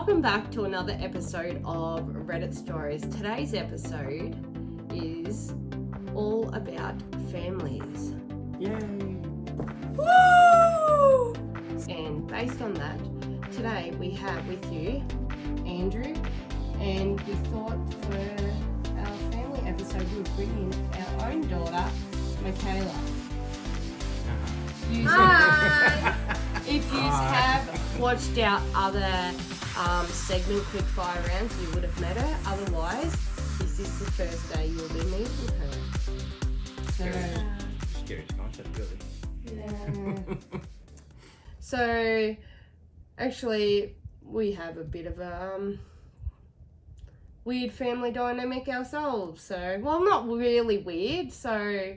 Welcome back to another episode of Reddit Stories. Today's episode is all about families. Yay! Woo! And based on that, today we have with you Andrew, and we thought for our family episode we would bring in our own daughter, Michaela. If you have watched our other segment quick fire rounds, you would have met her. Otherwise, this is the first day you'll be meeting her. Scary concept, really. Yeah. So, actually, we have a bit of a weird family dynamic ourselves. So, well, not really weird. So,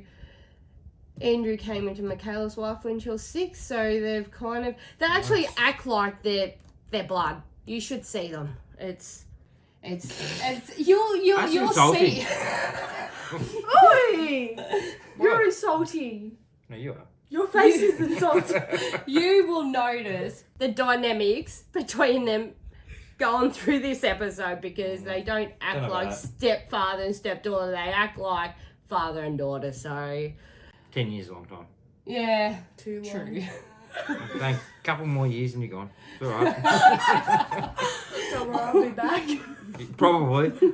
Andrew came into Michaela's life when she was 6, so they actually act like they're blood. You should see them. It's you'll see. Oi! You're insulting. No, you are. Your face is insulting. You will notice the dynamics between them going through this episode because they don't act like stepfather and stepdaughter. They act like father and daughter. So 10 years is a long time. yeah, Too long. true. Thank a couple more years and you're gone. It's alright. Don't worry, I'll be back. Probably.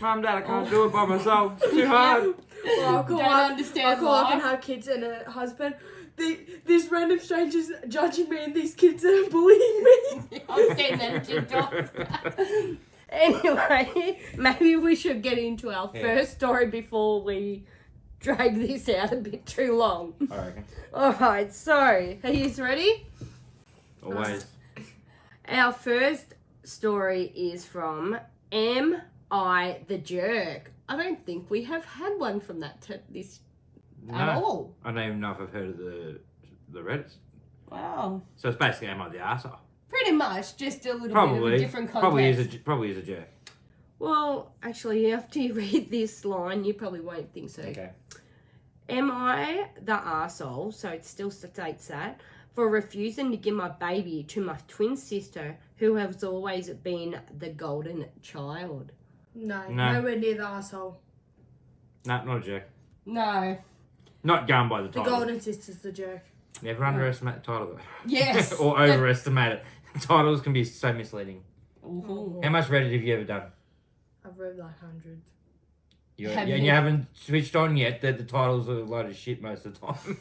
Mum, Dad, I can't do it by myself. It's too hard. Well, I'll call Don't up, understand I'll call up life. and have kids and a husband. These random strangers judging me and these kids are bullying me. I'm saying that to dogs. Anyway, maybe we should get into our first story before we drag this out a bit too long. I reckon. Alright, so, are you ready? Always. Our first story is from Am I the Jerk? I don't think we have had one from that at all. I don't even know if I've heard of the Reddits. Wow. So it's basically, am I the arsehole? Pretty much, just a little Probably. bit of a different context. Probably is a jerk. Well, actually, after you read this line, you probably won't think so. Okay. Am I the arsehole, so it still states that, for refusing to give my baby to my twin sister, who has always been the golden child? No, No. nowhere near the arsehole. No, not a jerk. No. Not going by the The title. golden sister's the jerk. Never underestimate the title though. Yes. Or overestimate it. Titles can be so misleading. Ooh. How much Reddit have you ever done? I've read like hundreds. You Have and you? you haven't switched on yet that the titles are a load of shit most of the time.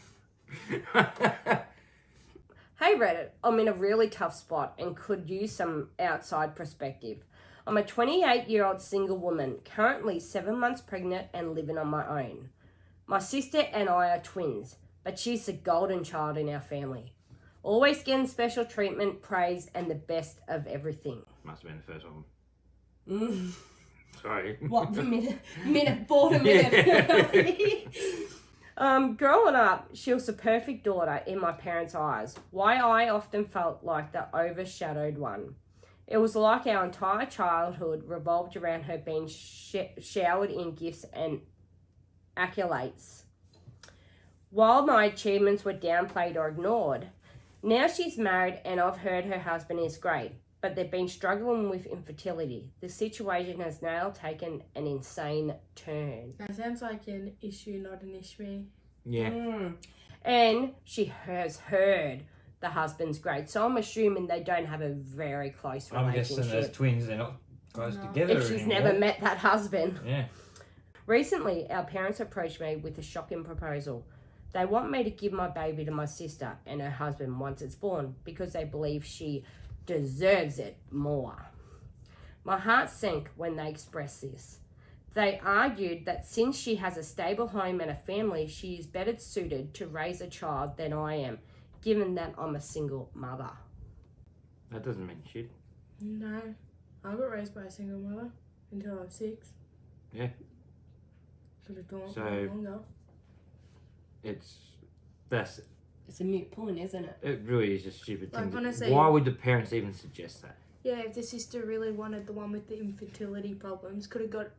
Hey Reddit, I'm in a really tough spot and could use some outside perspective. I'm a 28-year-old single woman, currently 7 months pregnant and living on my own. My sister and I are twins, but she's the golden child in our family. Always getting special treatment, praise, and the best of everything. Must have been the first one. Sorry. What, bought a minute. Growing up, she was the perfect daughter in my parents' eyes. Why I often felt like the overshadowed one. It was like our entire childhood revolved around her being showered in gifts and accolades. While my achievements were downplayed or ignored, now she's married and I've heard her husband is great, but they've been struggling with infertility. The situation has now taken an insane turn. That sounds like an issue, not an issue. Yeah. And she has heard the husband's great, so I'm assuming they don't have a very close I'm guessing as relationship. twins they're not close No. together If she's anymore. never met that husband. Yeah. Recently, our parents approached me with a shocking proposal. They want me to give my baby to my sister and her husband once it's born because they believe she deserves it more. My heart sank when they expressed this. They argued that since she has a stable home and a family, she is better suited to raise a child than I am, given that I'm a single mother. That doesn't mean shit. No, I got raised by a single mother until I was 6. Yeah. Could have done it So- longer. It's a moot point, isn't it? It really is a stupid Like, thing. honestly- Why would the parents even suggest that? Yeah, if the sister really wanted the one with the infertility problems, could have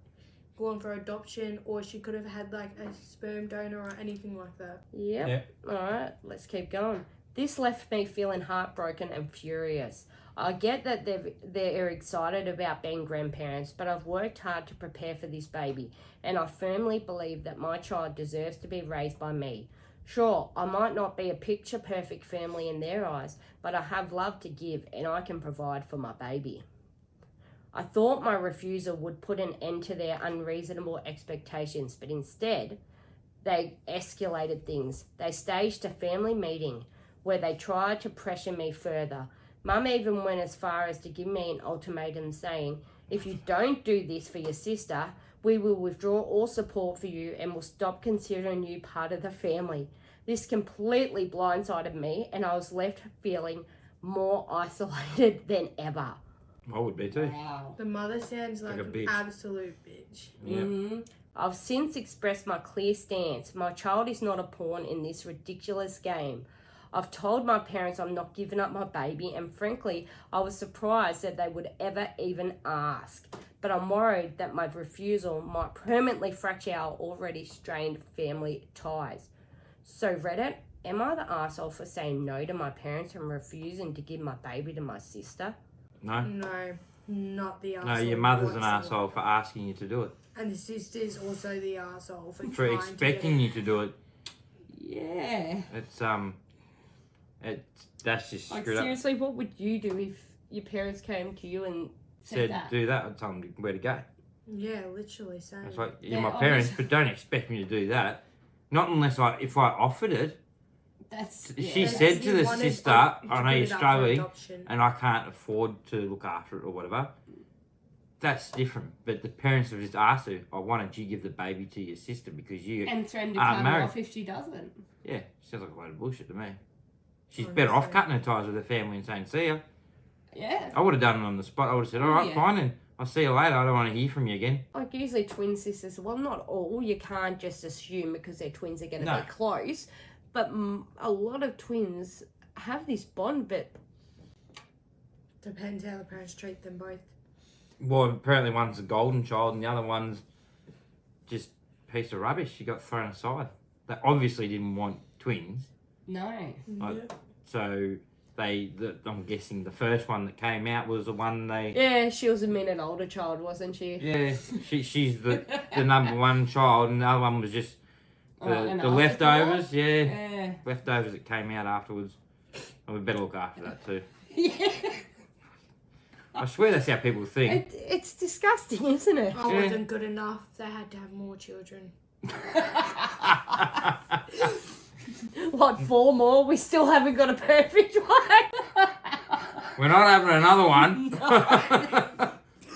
gone for adoption, or she could have had like a sperm donor or anything like that. Yep. Alright, let's keep going. This left me feeling heartbroken and furious. I get that they're excited about being grandparents, but I've worked hard to prepare for this baby, and I firmly believe that my child deserves to be raised by me. Sure, I might not be a picture-perfect family in their eyes, but I have love to give, and I can provide for my baby. I thought my refusal would put an end to their unreasonable expectations, but instead, they escalated things. They staged a family meeting where they tried to pressure me further. Mum even went as far as to give me an ultimatum saying, if you don't do this for your sister, we will withdraw all support for you and will stop considering you part of the family. This completely blindsided me, and I was left feeling more isolated than ever. I would be too. Wow. The mother sounds like Like a an bitch. absolute bitch. Yeah. I've since expressed my clear stance. My child is not a pawn in this ridiculous game. I've told my parents I'm not giving up my baby, and frankly, I was surprised that they would ever even ask. But I'm worried that my refusal might permanently fracture our already strained family ties. So Reddit, am I the arsehole for saying no to my parents and refusing to give my baby to my sister? No. No, not the arsehole. No, your mother's an whatsoever. asshole for asking you to do it. And the sister's also the arsehole for For trying expecting to you to do it. Yeah. That's just Like screwed up. seriously, what would you do if your parents came to you and said Said that? do that, I'd tell them where to go. Yeah, literally same. It's like, you're Yeah, my parents, obviously. but don't expect me to do that. Not unless if I offered it. That's She yeah. said to You the wanted sister, to I know put you're it up for struggling adoption. and I can't afford to look after it or whatever. That's different. But the parents have just asked her, oh, why don't you give the baby to your sister because you... And threaten to Ah, cut her married. off if she doesn't. Yeah, sounds like a load of bullshit to me. She's better off Honestly. cutting her ties with her family and saying, see ya. Yeah. I would have done it on the spot. I would have said, all right, Yeah. fine, and I'll see you later. I don't want to hear from you again. Like usually twin sisters, well, not all. You can't just assume because they're twins they're going to No. be close. But a lot of twins have this bond, but Depends how the parents treat them both. Well, apparently one's a golden child and the other one's just a piece of rubbish. She got thrown aside. They obviously didn't want twins. no. Like, So I'm guessing the first one that came out was the one they... Yeah, she was a minute older child, wasn't she? Yeah, she's the number one child and the other one was just an the leftovers. afterthought? Yeah, Yeah. leftovers that came out afterwards. And we better look after that too. Yeah. I swear that's how people think. It's disgusting, isn't it? I Yeah. wasn't good enough. They had to have more children. What, 4 more? We still haven't got a perfect one. We're not having another one.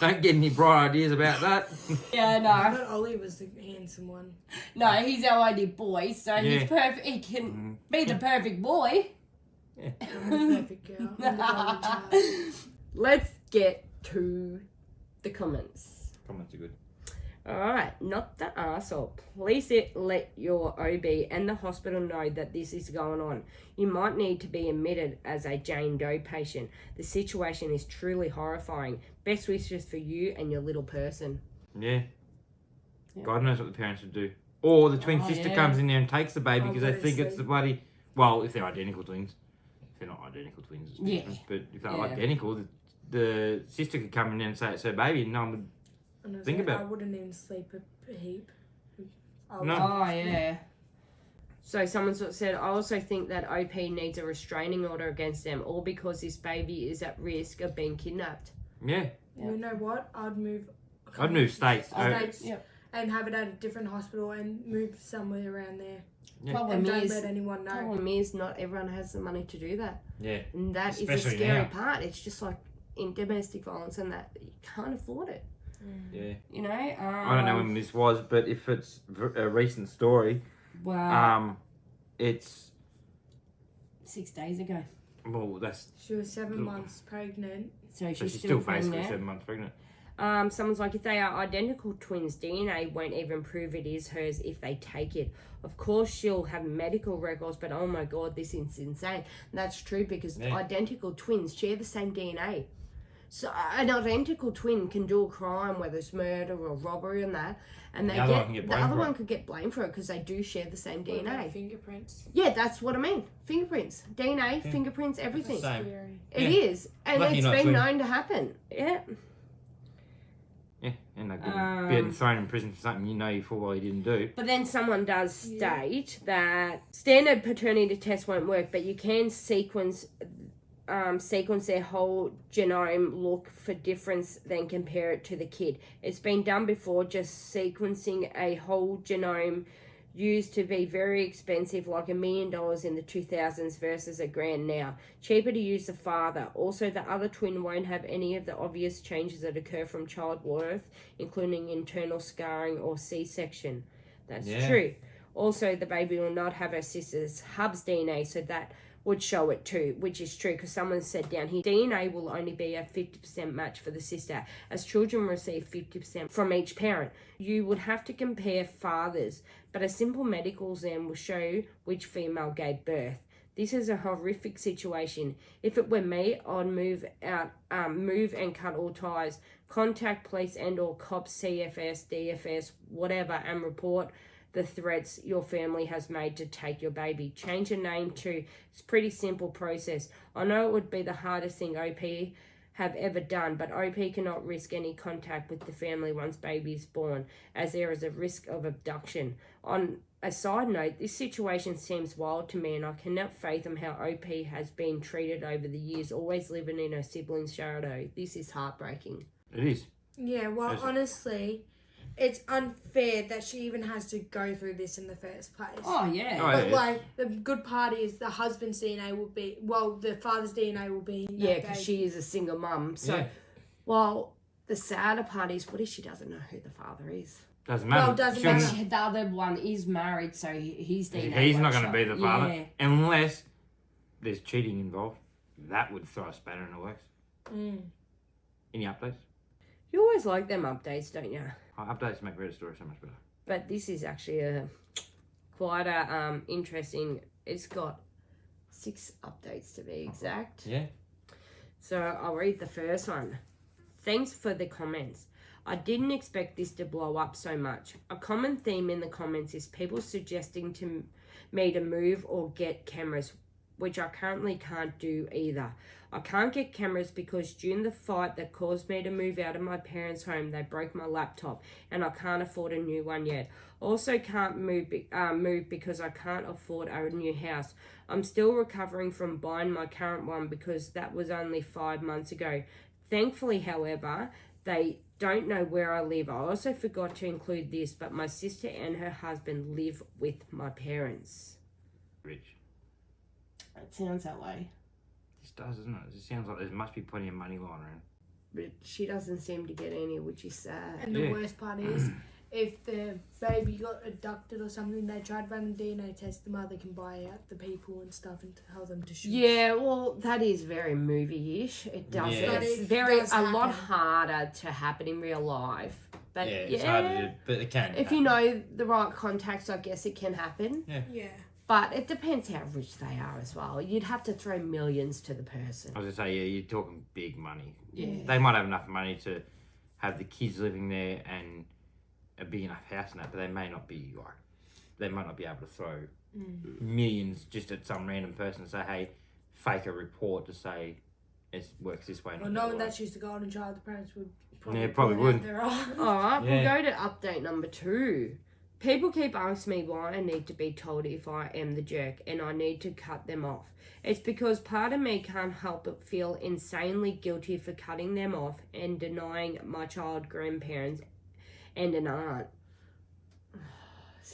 Don't get any bright ideas about that. Yeah, no. But Ollie was the handsome one. No, he's our only boy, so he's Yeah. perfect. He can be the perfect boy. I'm the perfect girl. I'm the golden child. Let's get to the comments. Comments are good. Alright, not the arsehole. Please let your OB and the hospital know that this is going on. You might need to be admitted as a Jane Doe patient. The situation is truly horrifying. Best wishes for you and your little person. Yeah. Yeah. God knows what the parents would do. Or the twin Oh, sister yeah. comes in there and takes the baby Oh, because they think it's obviously. the bloody... Well, if they're identical twins. If they're not identical twins, it's Yeah. different. But if they're Yeah. identical, the sister could come in there and say it's her baby and no one would... And I was Think like, about I it. wouldn't even sleep a heap. No. Oh, yeah. So someone sort of said, I also think that OP needs a restraining order against them, all because this baby is at risk of being kidnapped. Yeah. Yeah. You know what? I'd move States. States Yep. and have it at a different hospital and move somewhere around there. Yeah. Problem And don't is, let anyone know. problem is not everyone has the money to do that. Yeah. And that is Especially the scary now. part. It's just like in domestic violence and that you can't afford it. Yeah. You know? I don't know when this was, but if it's a recent story, Wow. it's... 6 days ago. Well, that's... She was 7 months pregnant. So So she's, she's still still basically pregnant. 7 months pregnant. Someone's like, if they are identical twins, DNA won't even prove it is hers if they take it. Of course, she'll have medical records, but oh my god, this is insane. And that's true because Yeah. identical twins share the same DNA. So an identical twin can do a crime, whether it's murder or robbery and that, and The other one can get the blamed other for one it. could get blamed for it because they do share the same What about DNA. fingerprints? Yeah, that's what I mean. Fingerprints, DNA, Yeah. fingerprints, everything. Same. Scary. It Yeah. is, and Lucky it's not been twin. known to happen. Yeah. Yeah, and they're getting thrown in prison for something you know you full well you didn't do. But then someone does state that standard paternity tests won't work, but you can sequence their whole genome, look for difference, then compare it to the kid. It's been done before, just sequencing a whole genome used to be very expensive, like $1 million in the 2000s versus $1,000 now. Cheaper to use the father. Also, the other twin won't have any of the obvious changes that occur from childbirth, including internal scarring or C-section. That's true. Also, the baby will not have her sister's hub's DNA, so that would show it too, which is true because someone said down here DNA will only be a 50% match for the sister, as children receive 50% from each parent. You would have to compare fathers, but a simple medical exam will show which female gave birth. This is a horrific situation. If it were me, I'd move and cut all ties, contact police and or cops, CFS, DFS, whatever, and report the threats your family has made to take your baby. Change your name too. It's a pretty simple process. I know it would be the hardest thing OP have ever done, but OP cannot risk any contact with the family once baby is born, as there is a risk of abduction. On a side note, this situation seems wild to me, and I cannot fathom how OP has been treated over the years, always living in her sibling's shadow. This is heartbreaking. It is. Yeah, well, Is it? honestly, it's unfair that she even has to go through this in the first place. Oh, yeah. Oh, But, yeah. like, the good part is the husband's DNA will be, well, the father's DNA will be in that Yeah, because baby. she is a single mum. So, Yeah. well, the sadder part is, what if she doesn't know who the father is? Doesn't matter. Well, doesn't She'll- matter. The other one is married, so his DNA. He's won't not going show. to be the father Yeah. unless there's cheating involved. That would throw a spanner in the works. Any updates? You always like them updates, don't you? Updates make Reddit story so much better. But this is actually quite a interesting. It's got 6 updates to be exact. Yeah. So I'll read the first one. Thanks for the comments. I didn't expect this to blow up so much. A common theme in the comments is people suggesting to me to move or get cameras, which I currently can't do either. I can't get cameras because during the fight that caused me to move out of my parents' home, they broke my laptop and I can't afford a new one yet. Also can't move because I can't afford a new house. I'm still recovering from buying my current one because that was only 5 months ago. Thankfully, however, they don't know where I live. I also forgot to include this, but my sister and her husband live with my parents. Rich. It sounds that way. This does, doesn't it? It sounds like there must be plenty of money lying around. But she doesn't seem to get any, which is sad. And the Yeah. worst part is, if the baby got abducted or something, they tried running a DNA test, the mother can buy out the people and stuff and tell them to shoot. Yeah, well, that is very movie-ish. It does. Yeah. But It's it very does a lot happen. harder to happen in real life. But It's hard to do, but it can. if you know the right contacts, I guess it can happen. Yeah. But it depends how rich they are as well. You'd have to throw millions to the person. I was going to say, yeah, you're talking big money. Yeah. They might have enough money to have the kids living there and a big enough house and that, but they may not be like, they might not be able to throw millions just at some random person and say, hey, fake a report to say it works this way. Well, not knowing that that she's the golden child, the parents would probably, Yeah, probably pull it out would. their arse. Alright, Yeah. we'll go to update number 2. People keep asking me why I need to be told if I am the jerk and I need to cut them off. It's because part of me can't help but feel insanely guilty for cutting them off and denying my child grandparents and an aunt.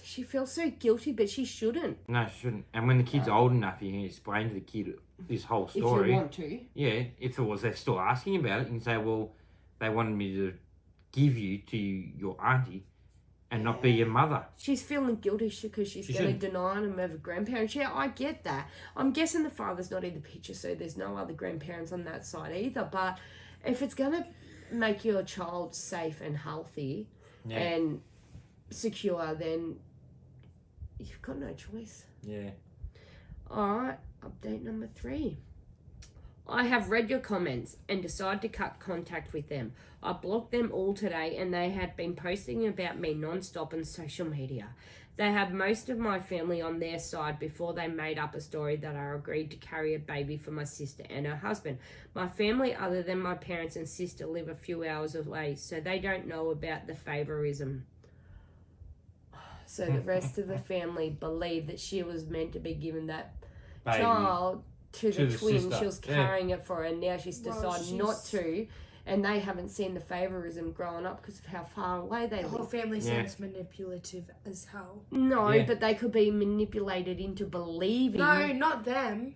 She feels so guilty, but she shouldn't. No, she shouldn't. And when the kid's old enough, you can explain to the kid this whole If you story. want to. Yeah, if it was they're still asking about it, you can say, well, they wanted me to give you to your auntie and not be your mother. She's feeling guilty because she's She going to shouldn't. deny them of a grandparents. Yeah, I get that. I'm guessing the father's not in the picture, so there's no other grandparents on that side either. But if it's going to make your child safe and healthy and secure, then you've got no choice. Yeah. Alright, update number 3. I have read your comments and decided to cut contact with them. I blocked them all today and they have been posting about me non-stop on social media. They have most of my family on their side before they made up a story that I agreed to carry a baby for my sister and her husband. My family, other than my parents and sister, live a few hours away, so they don't know about the favoritism. So the rest of the family believe that she was meant to be given that Baby. child to the twin. sister. She was carrying it for her, and now she's decided she's- not to. And they haven't seen the favoritism growing up because of how far away they The whole live. family Yeah. sounds manipulative as hell. No, Yeah. but they could be manipulated into believing. No, not them.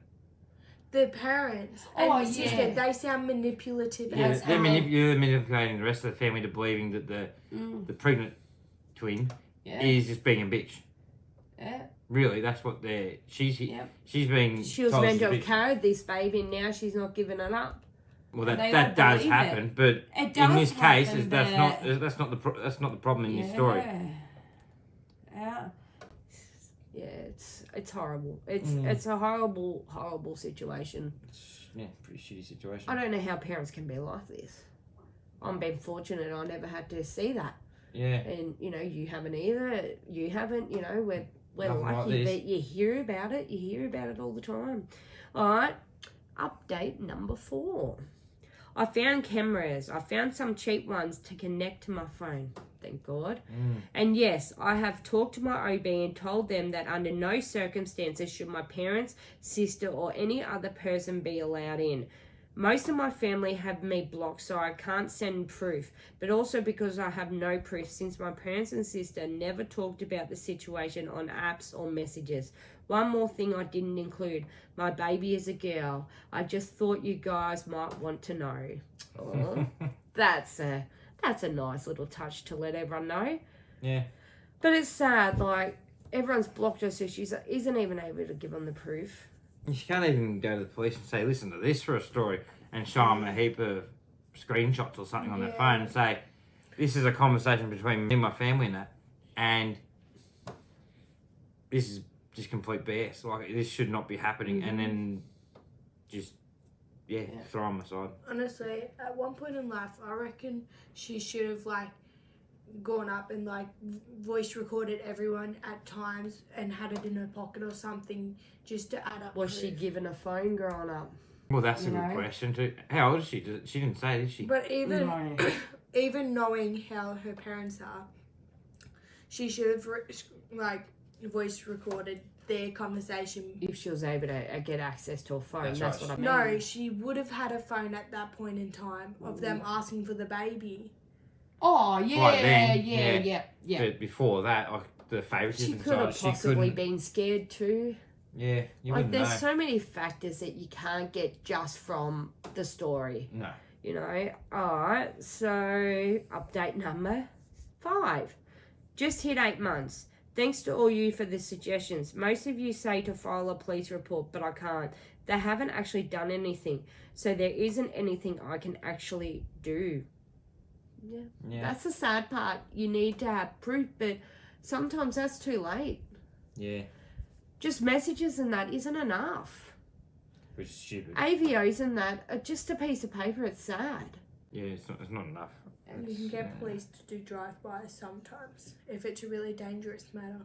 The parents and Oh, the sister, yeah. they sound manipulative Yeah, as they're hell. manipulating the rest of the family to believing that the pregnant twin Yeah. is just being a bitch. Yeah. Really, that's what they're. She's Yep. she's being. She was told meant she's to a have bitch. carried this baby, and now she's not giving it up. Well, They all that does believe happen, but It in does this case, happen, that's but- that's not the problem in this story. Yeah. Yeah, it's horrible. It's a horrible situation. Yeah, pretty shitty situation. I don't know how parents can be like this. I'm being fortunate I never had to see that. Yeah, And, you haven't either. You haven't, we're Nothing like lucky this. that you hear about it. You hear about it all the time. All right, update number 4. I found cameras. I found some cheap ones to connect to my phone. Thank God. And yes, I have talked to my OB and told them that under no circumstances should my parents, sister, or any other person be allowed in. Most of my family have me blocked, so I can't send proof, but also because I have no proof since my parents and sister never talked about the situation on apps or messages. One more thing I didn't include. My baby is a girl. I just thought you guys might want to know. Oh, that's a nice little touch to let everyone know. yeah. But it's sad, like, everyone's blocked her, so she isn't even able to give them the proof. You can't even go to the police and say, "Listen to this for a story," and show them a heap of screenshots or something on their Yeah. phone and say, "This is a conversation between me and my family and that," and this is just complete BS. Like, this should not be happening, and then just throw them aside. Honestly, at one point in life, I reckon she should have gone up and voice recorded everyone at times and had it in her pocket or something just to add up. Was she proof. given a phone growing up? Well, that's a You good know? question too. How old is she? She didn't say, did she? But even No. even knowing how her parents are, she should have voice recorded their conversation. If she was able to get access to a phone, That's that's right. what I mean. No, she would have had a phone at that point in time of them asking for the baby. Oh, yeah, Right then, yeah. But before that, the She favoritism could have side, possibly couldn't. been scared too. Yeah, you Like, wouldn't there's know. so many factors that you can't get just from the story. No. Alright, so update number 5. Just hit 8 months. Thanks to all you for the suggestions. Most of you say to file a police report, but I can't. They haven't actually done anything, so there isn't anything I can actually do. Yeah. That's the sad part. You need to have proof, but sometimes that's too late. Yeah. Just messages and that isn't enough. Which is stupid. AVOs and that are just a piece of paper. It's sad. Yeah, it's not enough. And you can get police to do drive-bys sometimes if it's a really dangerous matter.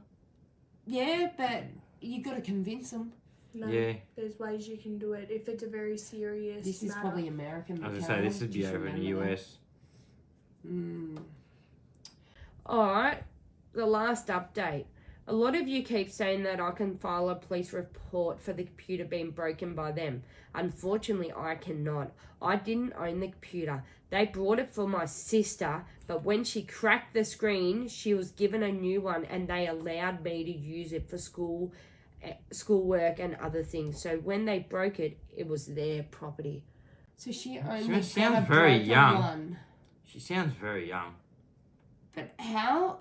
Yeah, but you got to convince them. No, Yeah. there's ways you can do it if it's a very serious This is matter. probably American. I was Michaela. gonna say this would be Just over in the remember that. US. Alright, the last update. A lot of you keep saying that I can file a police report for the computer being broken by them. Unfortunately, I cannot. I didn't own the computer. They brought it for my sister, but when she cracked the screen, she was given a new one and they allowed me to use it for schoolwork and other things. So when they broke it, it was their property. So she only sounds got a very broken young. one. She sounds very young. But how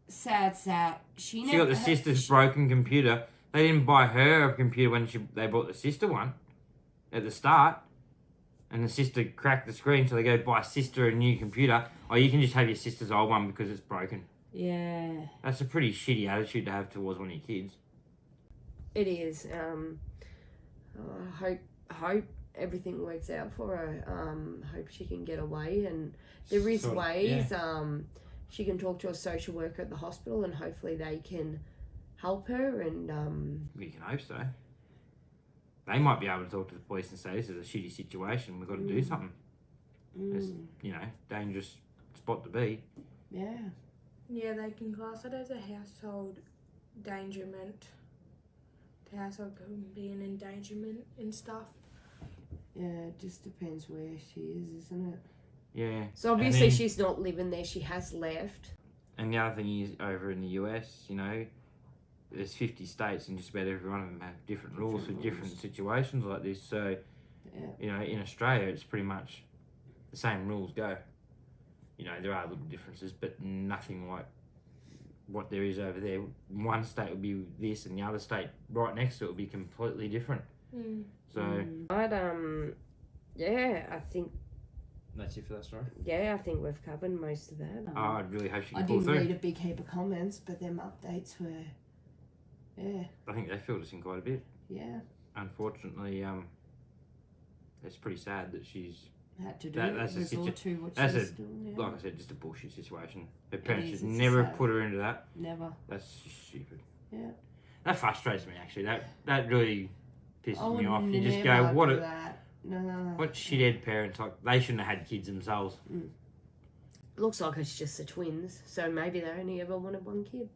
sad's that? She got the sister's broken computer. They didn't buy her a computer when they bought the sister one at the start. And the sister cracked the screen, so they go buy sister a new computer. Oh, you can just have your sister's old one because it's broken. Yeah, That's a pretty shitty attitude to have towards one of your kids. it is. I hope everything works out for her. Hope she can get away, and there is ways. She can talk to a social worker at the hospital, and hopefully they can help her. And we can hope so. They might be able to talk to the police and say, this is a shitty situation, we've got to do something. It's, dangerous spot to be. Yeah. Yeah, they can class it as a household endangerment. The household can be an endangerment and stuff. Yeah, it just depends where she is, isn't it? Yeah. So obviously she's not living there, she has left. And the other thing is, over in the US, there's 50 states and just about every one of them have different rules for different situations like this. So, in Australia, it's pretty much the same rules go. There are little differences, but nothing like what there is over there. One state will be this, and the other state right next to it will be completely different. So, But I think that's it for that story. I think we've covered most of that. I really hope she I can pull didn't through. read a big heap of comments, but them updates were, I think they filled us in quite a bit. Yeah. Unfortunately, it's pretty sad that she's had to do that's resort to what that's she's doing. like I said, just a bullshit situation. Her parents is, should it's never sad. put her into that. Never. That's just stupid. Yeah. That frustrates me actually. That really pisses me off. You just never go, what do a that. No. what shithead parents, like they shouldn't have had kids themselves. Looks like it's just the twins, so maybe they only ever wanted one kid.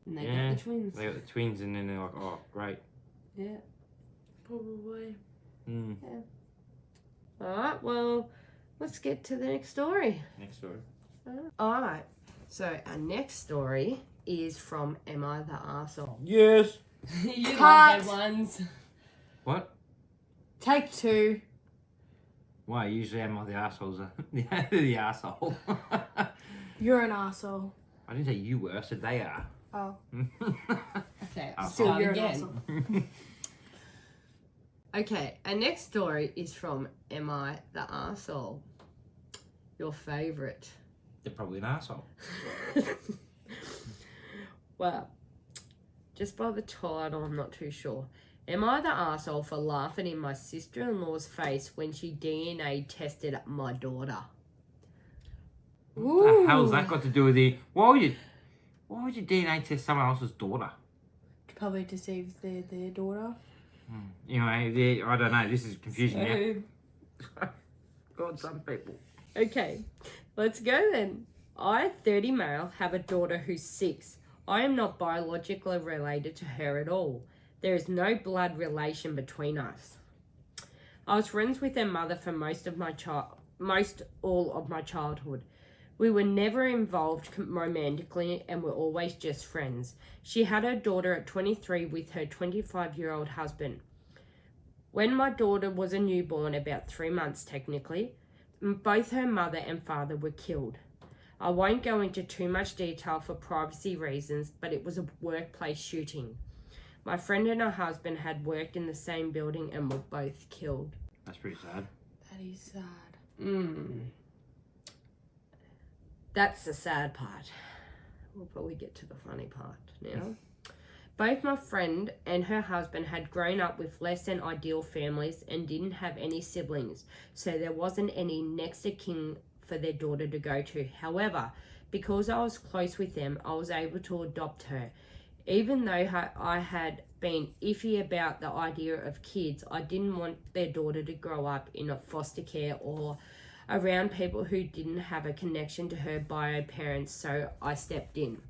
And they Yeah. got the twins. They got the twins and then they're like, oh great. Yeah. Probably. Alright, well, let's get to the next story. Next story. Alright, so our next story is from Am I the Arsehole? Yes. You Cut. love them ones. What? Take 2. Why? Usually am I the assholes? The asshole. You're an arsehole. I didn't say you were. I said they are. Oh. Okay, Arsehole. Still, you're again. an arsehole. Okay, our next story is from Am I the Arsehole? Your favourite. They're probably an asshole. Well, just by the title, I'm not too sure. Am I the arsehole for laughing in my sister-in-law's face when she DNA tested my daughter? What the hell's that got to do with the... Why would you DNA test someone else's daughter? Probably deceive their daughter. I don't know. This is confusing now. God, some people. Okay, let's go then. I, 30 male, have a daughter who's 6. I am not biologically related to her at all. There is no blood relation between us. I was friends with her mother for most all of my childhood. We were never involved romantically and were always just friends. She had her daughter at 23 with her 25-year-old husband. When my daughter was a newborn, about 3 months technically, both her mother and father were killed. I won't go into too much detail for privacy reasons, but it was a workplace shooting. My friend and her husband had worked in the same building and were both killed. That's pretty sad. That is sad. That's the sad part. We'll probably get to the funny part now. Both my friend and her husband had grown up with less than ideal families and didn't have any siblings, so there wasn't any next of kin for their daughter to go to. However, because I was close with them, I was able to adopt her. Even though I had been iffy about the idea of kids, I didn't want their daughter to grow up in a foster care or around people who didn't have a connection to her bio parents, so I stepped in.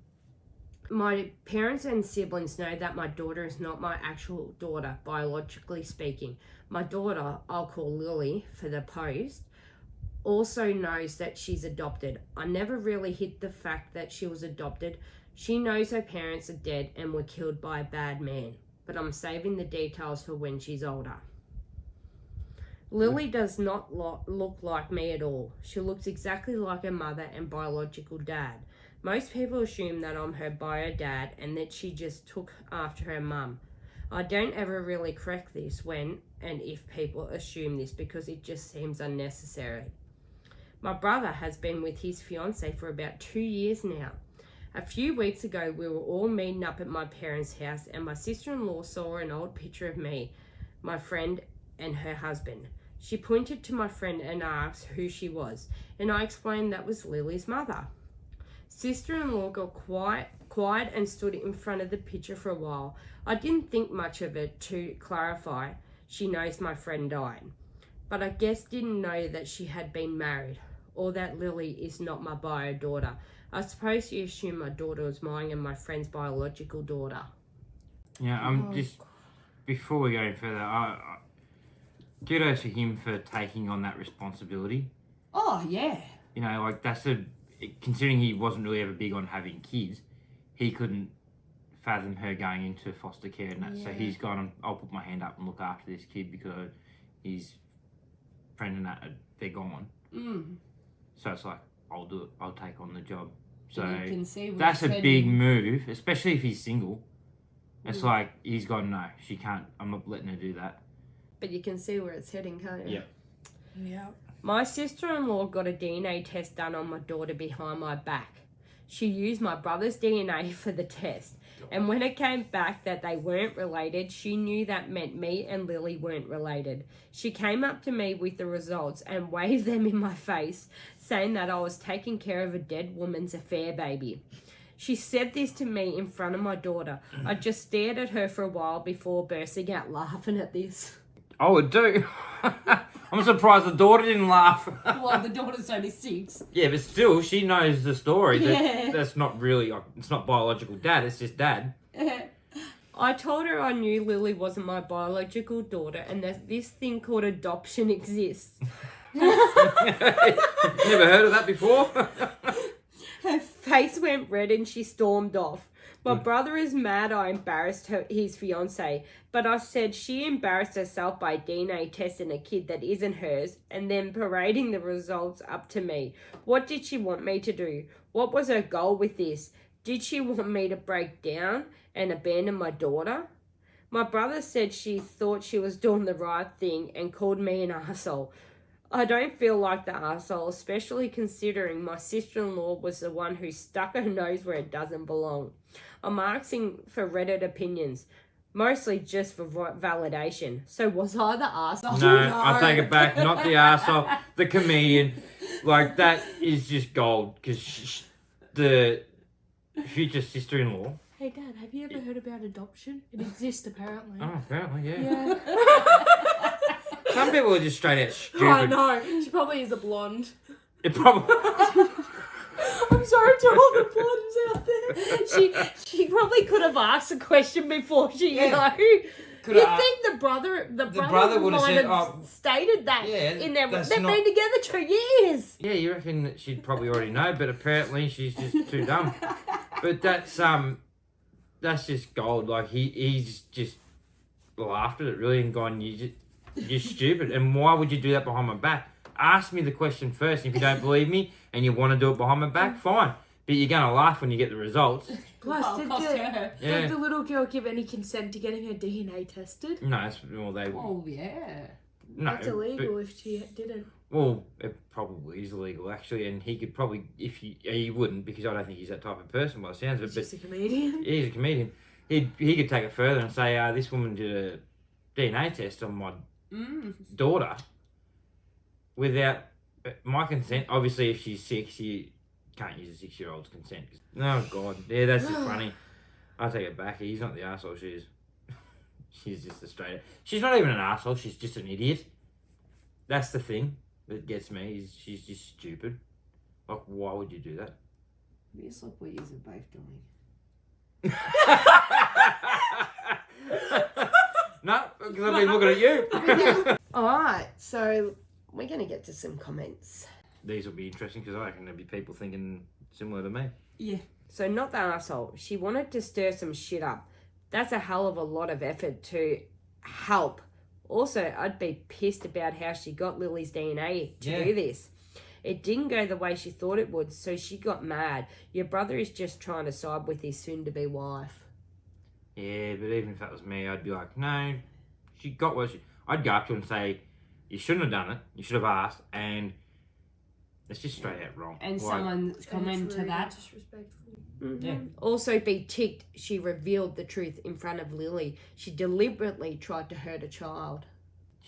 My parents and siblings know that my daughter is not my actual daughter, biologically speaking. My daughter, I'll call Lily for the post, also knows that she's adopted. I never really hid the fact that she was adopted. She knows her parents are dead and were killed by a bad man, but I'm saving the details for when she's older. Lily does not look like me at all. She looks exactly like her mother and biological dad. Most people assume that I'm her bio dad and that she just took after her mum. I don't ever really correct this when and if people assume this because it just seems unnecessary. My brother has been with his fiancée for about 2 years now. A few weeks ago, we were all meeting up at my parents' house and my sister-in-law saw an old picture of me, my friend, and her husband. She pointed to my friend and asked who she was, and I explained that was Lily's mother. Sister-in-law got quiet and stood in front of the picture for a while. I didn't think much of it to clarify. She knows my friend died, but I guess didn't know that she had been married, or that Lily is not my bio daughter. I suppose you assume my daughter was mine and my friend's biological daughter. Yeah, before we go any further, kudos to him for taking on that responsibility. Oh, yeah. You know, like considering he wasn't really ever big on having kids, he couldn't fathom her going into foster care and that. Yeah. So he's gone, I'll put my hand up and look after this kid because his friend and that, they're gone. So it's like, I'll do it. I'll take on the job. So you can see that's a big move, especially if he's single. It's like, he's gone, no, she can't, I'm not letting her do that. But you can see where it's heading, can't you? Yeah. My sister-in-law got a DNA test done on my daughter behind my back. She used my brother's DNA for the test. And when it came back that they weren't related, she knew that meant me and Lily weren't related. She came up to me with the results and waved them in my face, saying that I was taking care of a dead woman's affair baby. She said this to me in front of my daughter. I just stared at her for a while before bursting out laughing at this. I would do. I'm surprised the daughter didn't laugh. Well, the daughter's only 6. Yeah, but still, she knows the story. Yeah. That's not really, it's not biological dad, it's just dad. I told her I knew Lily wasn't my biological daughter and that this thing called adoption exists. Never heard of that before? Her face went red and she stormed off. My brother is mad I embarrassed his fiancée, but I said she embarrassed herself by DNA testing a kid that isn't hers and then parading the results up to me. What did she want me to do? What was her goal with this? Did she want me to break down and abandon my daughter? My brother said she thought she was doing the right thing and called me an arsehole. I don't feel like the arsehole, especially considering my sister-in-law was the one who stuck her nose where it doesn't belong. I'm asking for Reddit opinions, mostly just for validation. So was I the arsehole? No, I take it back. Not the arsehole, the comedian. Like, that is just gold because the future sister-in-law. Hey, Dad, have you ever heard about adoption? It exists, apparently. Oh, apparently, yeah. Some people are just straight out stupid. I know. She probably is a blonde. It probably... I'm sorry to all the blondes out there. She probably could have asked a question before she, you know. You'd think the brother would have said, stated that in there. They've been together 2 years. Yeah, you reckon that she'd probably already know, but apparently she's just too dumb. But that's just gold. Like, he's just laughed at it really and gone, you're stupid. And why would you do that behind my back? Ask me the question first. If you don't believe me and you want to do it behind my back, fine. But you're going to laugh when you get the results. Plus, did the little girl give any consent to getting her DNA tested? No, they... Oh, yeah. No, that's illegal if she didn't. Well, it probably is illegal, actually, and he could probably, he wouldn't, because I don't think he's that type of person by the sounds of it. He's just a comedian. Yeah, he's a comedian. He could take it further and say, this woman did a DNA test on my daughter without my consent. Obviously, if she's 6, you can't use a 6-year-old's consent. Oh, God. Yeah, that's just funny. I take it back. He's not the arsehole, she is. She's just a straight... She's not even an arsehole, she's just an idiot. That's the thing that gets me, is she's just stupid. Like, why would you do that? It's like what you're both doing. No, because I've been looking at you. Alright, so we're going to get to some comments. These will be interesting because I reckon there'll be people thinking similar to me. Yeah. So not the arsehole. She wanted to stir some shit up. That's a hell of a lot of effort to help. Also, I'd be pissed about how she got Lily's DNA to do this. It didn't go the way she thought it would, so she got mad. Your brother is just trying to side with his soon-to-be wife. Yeah, but even if that was me, I'd be like, no, she got what she... I'd go up to her and say, you shouldn't have done it. You should have asked, and it's just straight out wrong. And someone comment to that. Disrespectful. Mm-hmm. Yeah. Also be ticked she revealed the truth in front of Lily. She deliberately tried to hurt a child.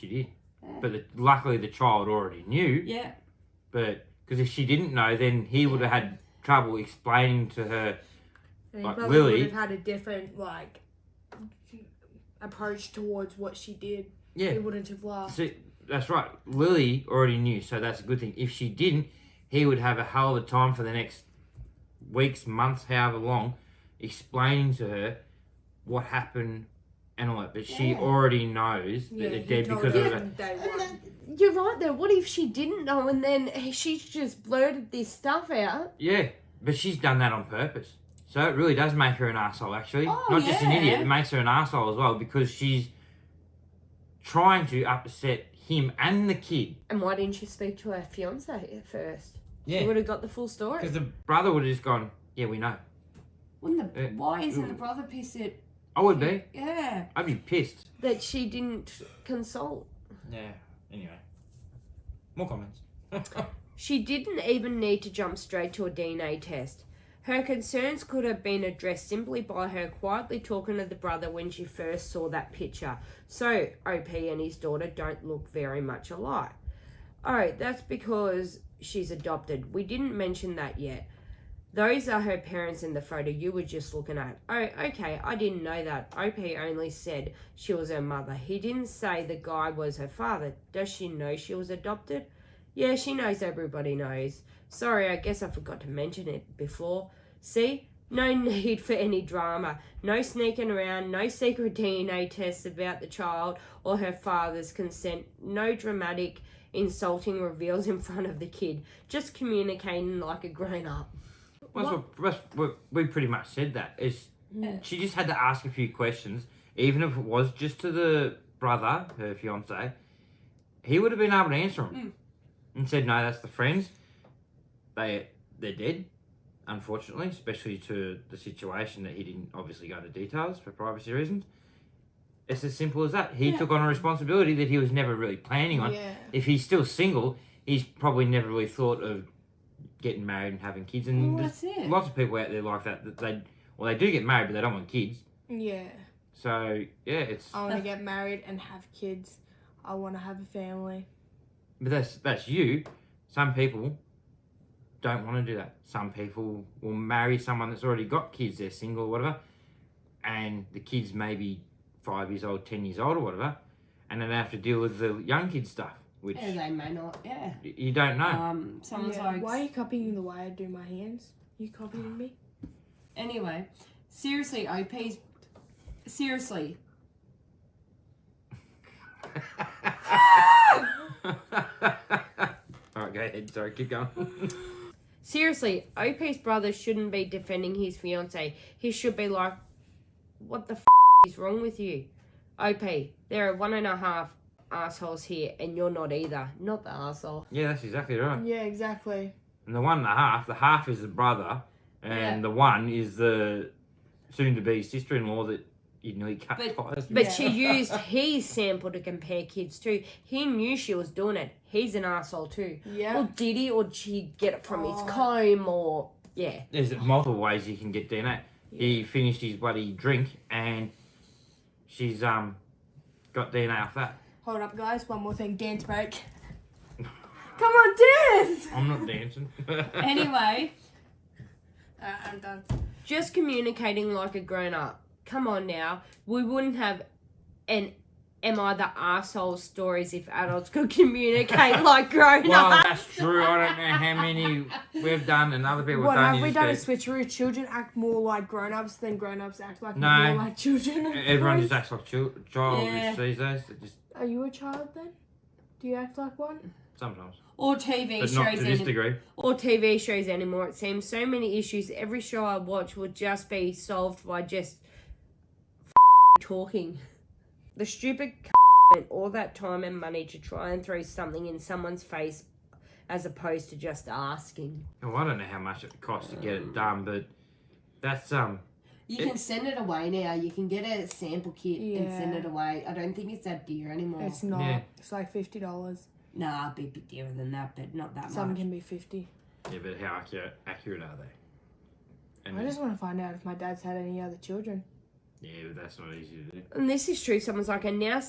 She did. Yeah. But luckily the child already knew. Yeah. But because if she didn't know, then he would have had trouble explaining to her. And Like he probably Lily- would have had a different approach towards what she did. Yeah. He wouldn't have laughed. See, that's right. Lily already knew, so that's a good thing. If she didn't, he would have a hell of a time for the next weeks, months, however long, explaining to her what happened and all that. But she Yeah. already knows that they're he dead told because her of from it. day one. You're right there. What if she didn't know and then she just blurted this stuff out? Yeah, but she's done that on purpose. So it really does make her an arsehole, actually. Oh, Not just an yeah. idiot, it makes her an arsehole as well because she's trying to upset him and the kid. And why didn't she speak to her fiance at first? Yeah. She would have got the full story. Because the brother would have just gone, yeah, we know. Wouldn't Yeah. Why isn't the brother pissed at... I would be. Yeah. I'd be pissed. That she didn't consult. Yeah, anyway. More comments. She didn't even need to jump straight to a DNA test. Her concerns could have been addressed simply by her quietly talking to the brother when she first saw that picture. So, OP and his daughter don't look very much alike. Oh, that's because she's adopted. We didn't mention that yet. Those are her parents in the photo you were just looking at. Oh, okay, I didn't know that. OP only said she was her mother. He didn't say the guy was her father. Does she know she was adopted? Yeah, she knows everybody knows. Sorry, I guess I forgot to mention it before. See? No need for any drama. No sneaking around. No secret DNA tests about the child or her father's consent. No dramatic, insulting reveals in front of the kid. Just communicating like a grown-up. That's what we pretty much said that. She just had to ask a few questions, even if it was just to the brother, her fiance. He would have been able to answer them. And said, no, that's the friends. They're dead, unfortunately, especially to the situation that he didn't obviously go into details for privacy reasons. It's as simple as that. He took on a responsibility that he was never really planning on. Yeah. If he's still single, he's probably never really thought of getting married and having kids. And Well, there's that's it. lots of people out there like that they do get married, but they don't want kids. Yeah. So, yeah, it's... I want to get married and have kids. I want to have a family. But that's you. Some people don't want to do that. Some people will marry someone that's already got kids, they're single or whatever, and the kids may be 5 years old, 10 years old or whatever, and then they have to deal with the young kids stuff, which Yeah, they may not. Yeah. you don't know. Someone's Yeah. like... Why are you copying the way I do my hands? You copying me? Anyway, seriously, OP's... Seriously. Alright, go ahead. Sorry, keep going. Seriously, OP's brother shouldn't be defending his fiance. He should be like, what the is wrong with you? OP, there are 1.5 assholes here and you're not either. Not the asshole. Yeah, that's exactly right. Yeah, exactly. And the 1.5, the half is the brother, and Yeah. the one is the soon-to-be sister-in-law that you nearly cut ties with. But Yeah. she used his sample to compare kids too. He knew she was doing it. He's an asshole too. Yeah. Or did he? Or did she get it from his Oh. comb? Or, yeah. There's multiple ways you can get DNA. He finished his bloody drink, and she's got DNA off that. Hold up, guys. One more thing. Dance break. Come on, dance! I'm not dancing. Anyway, I'm done. just communicating like a grown-up. Come on now. We wouldn't have an am I the arsehole stories if adults could communicate like grown-ups. Well, that's true. I don't know how many we've done and other people What, have done. have we You done a just switcheroo? Children act more like grown-ups than grown-ups act like No. more like children. everyone just acts like childish Yeah. these days. They just Are you a child then? Do you act like one? sometimes, Or TV but not to shows this degree. or TV shows anymore. It seems so many issues. Every show I watch would just be solved by just talking. The stupid spent all that time and money to try and throw something in someone's face as opposed to just asking. Well, I don't know how much it costs to get it done, but that's You can send it away now. You can get a sample kit and send Yeah. it away. I don't think it's that dear anymore. It's not. Yeah. It's like $50. Nah, it'd be a bit dearer than that, but not that Some much. can be 50. yeah. But how accurate are they? And I just want to find out if my dad's had any other children. yeah, but that's not easy to do. And this is true. Someone's like, and now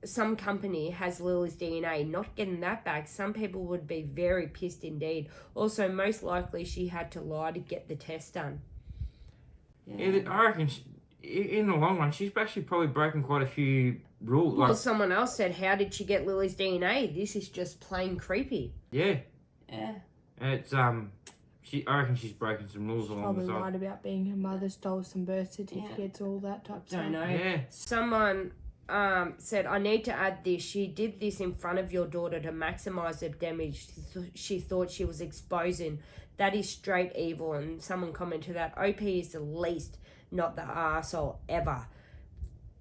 some company has Lily's DNA. Not getting that back, some people would be very pissed indeed. Also, most likely she had to lie to get the test done. Yeah, I reckon in the long run, she's actually probably broken quite a few rules. Well, Like, someone else said, how did she get Lily's DNA? This is just plain creepy. yeah, Yeah. it's I reckon she's broken some rules along Probably the side. lied about being her mother, stole some birth certificates, all that type of stuff. Don't know. Yeah. Someone said, I need to add this. She did this in front of your daughter to maximize the damage she thought she was exposing. That is straight evil. And someone commented that OP is the least, not the arsehole ever.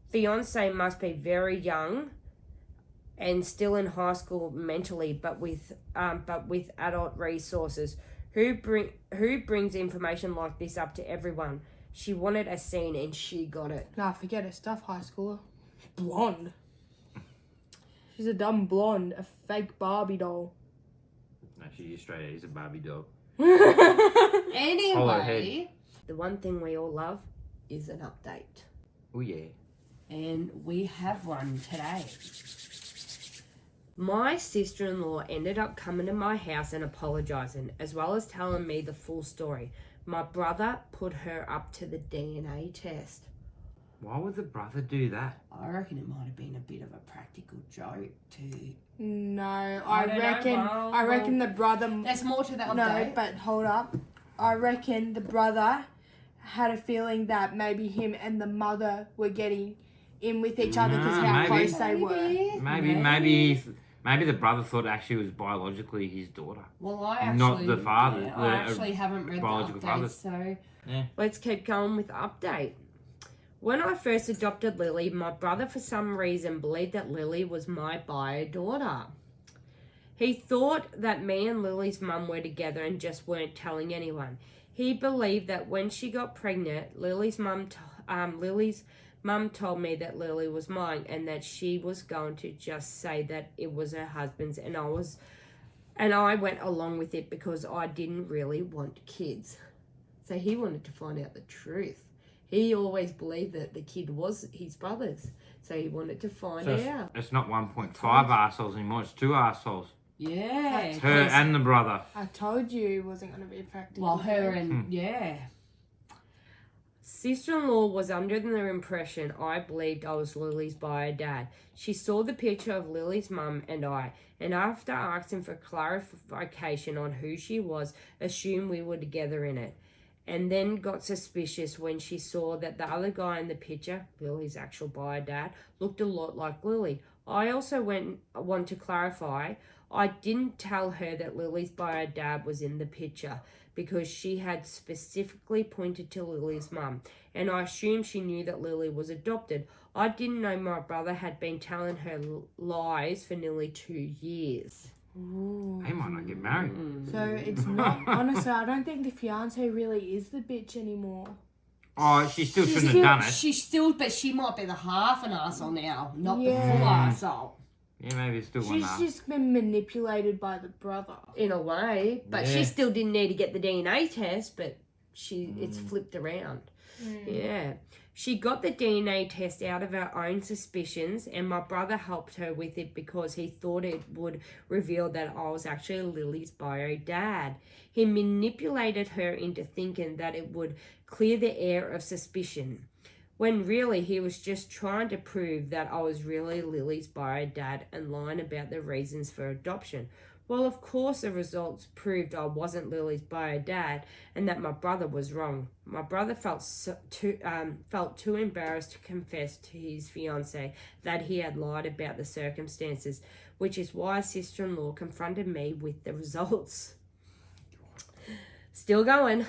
Fiance must be very young and still in high school mentally, but with adult resources. Who brings information like this up to everyone? She wanted a scene and she got it. Nah, forget her stuff, high schooler. Blonde. She's a dumb blonde, a fake Barbie doll. No, she's straight. He's a Barbie doll. Anyway, the one thing we all love is an update. Oh yeah. And we have one today. My sister-in-law ended up coming to my house and apologising, as well as telling me the full story. My brother put her up to the DNA test. Why would the brother do that? I reckon it might have been a bit of a practical joke too. No, I don't know. I reckon the brother. There's more to that update. No, but hold up. I reckon the brother had a feeling that maybe him and the mother were getting in with each other because how maybe. close they were. Maybe the brother thought actually it was biologically his daughter. Well, I actually... Not the father. Yeah, I actually haven't read the biological update, father. so... Yeah. Let's keep going with the update. When I first adopted Lily, my brother for some reason believed that Lily was my bio daughter. He thought that me and Lily's mum were together and just weren't telling anyone. He believed that when she got pregnant, Lily's mum told me that Lily was mine and that she was going to just say that it was her husband's, and I went along with it because I didn't really want kids. So he wanted to find out the truth. He always believed that the kid was his brother's, so he wanted to find out. It's not 1.5 arseholes anymore, it's 2 arseholes. Yeah. It's her and the brother. I told you it wasn't going to be practical. Well, her and, yeah. Sister-in-law was under the impression I believed I was Lily's bio dad. She saw the picture of Lily's mum and I, and after asking for clarification on who she was, assumed we were together in it. And then got suspicious when she saw that the other guy in the picture, Lily's actual bio dad, looked a lot like Lily. I also want to clarify, I didn't tell her that Lily's bio dad was in the picture because she had specifically pointed to Lily's mum, and I assumed she knew that Lily was adopted. I didn't know my brother had been telling her lies for nearly 2 years. Ooh. They might not get married. So it's not, honestly, I don't think the fiance really is the bitch anymore. Oh, she still shouldn't have done it. But she might be the half an arsehole now, not the Yeah. full arsehole. Yeah, maybe it's still one She's half. just been manipulated by the brother. In a way, but Yeah. she still didn't need to get the DNA test, but it's flipped around. Yeah. She got the DNA test out of her own suspicions, and my brother helped her with it because he thought it would reveal that I was actually Lily's bio dad. He manipulated her into thinking that it would clear the air of suspicion, when really he was just trying to prove that I was really Lily's bio dad and lying about the reasons for adoption. Well, of course, the results proved I wasn't Lily's bio dad and that my brother was wrong. My brother felt too embarrassed to confess to his fiancée that he had lied about the circumstances, which is why sister-in-law confronted me with the results. Still going.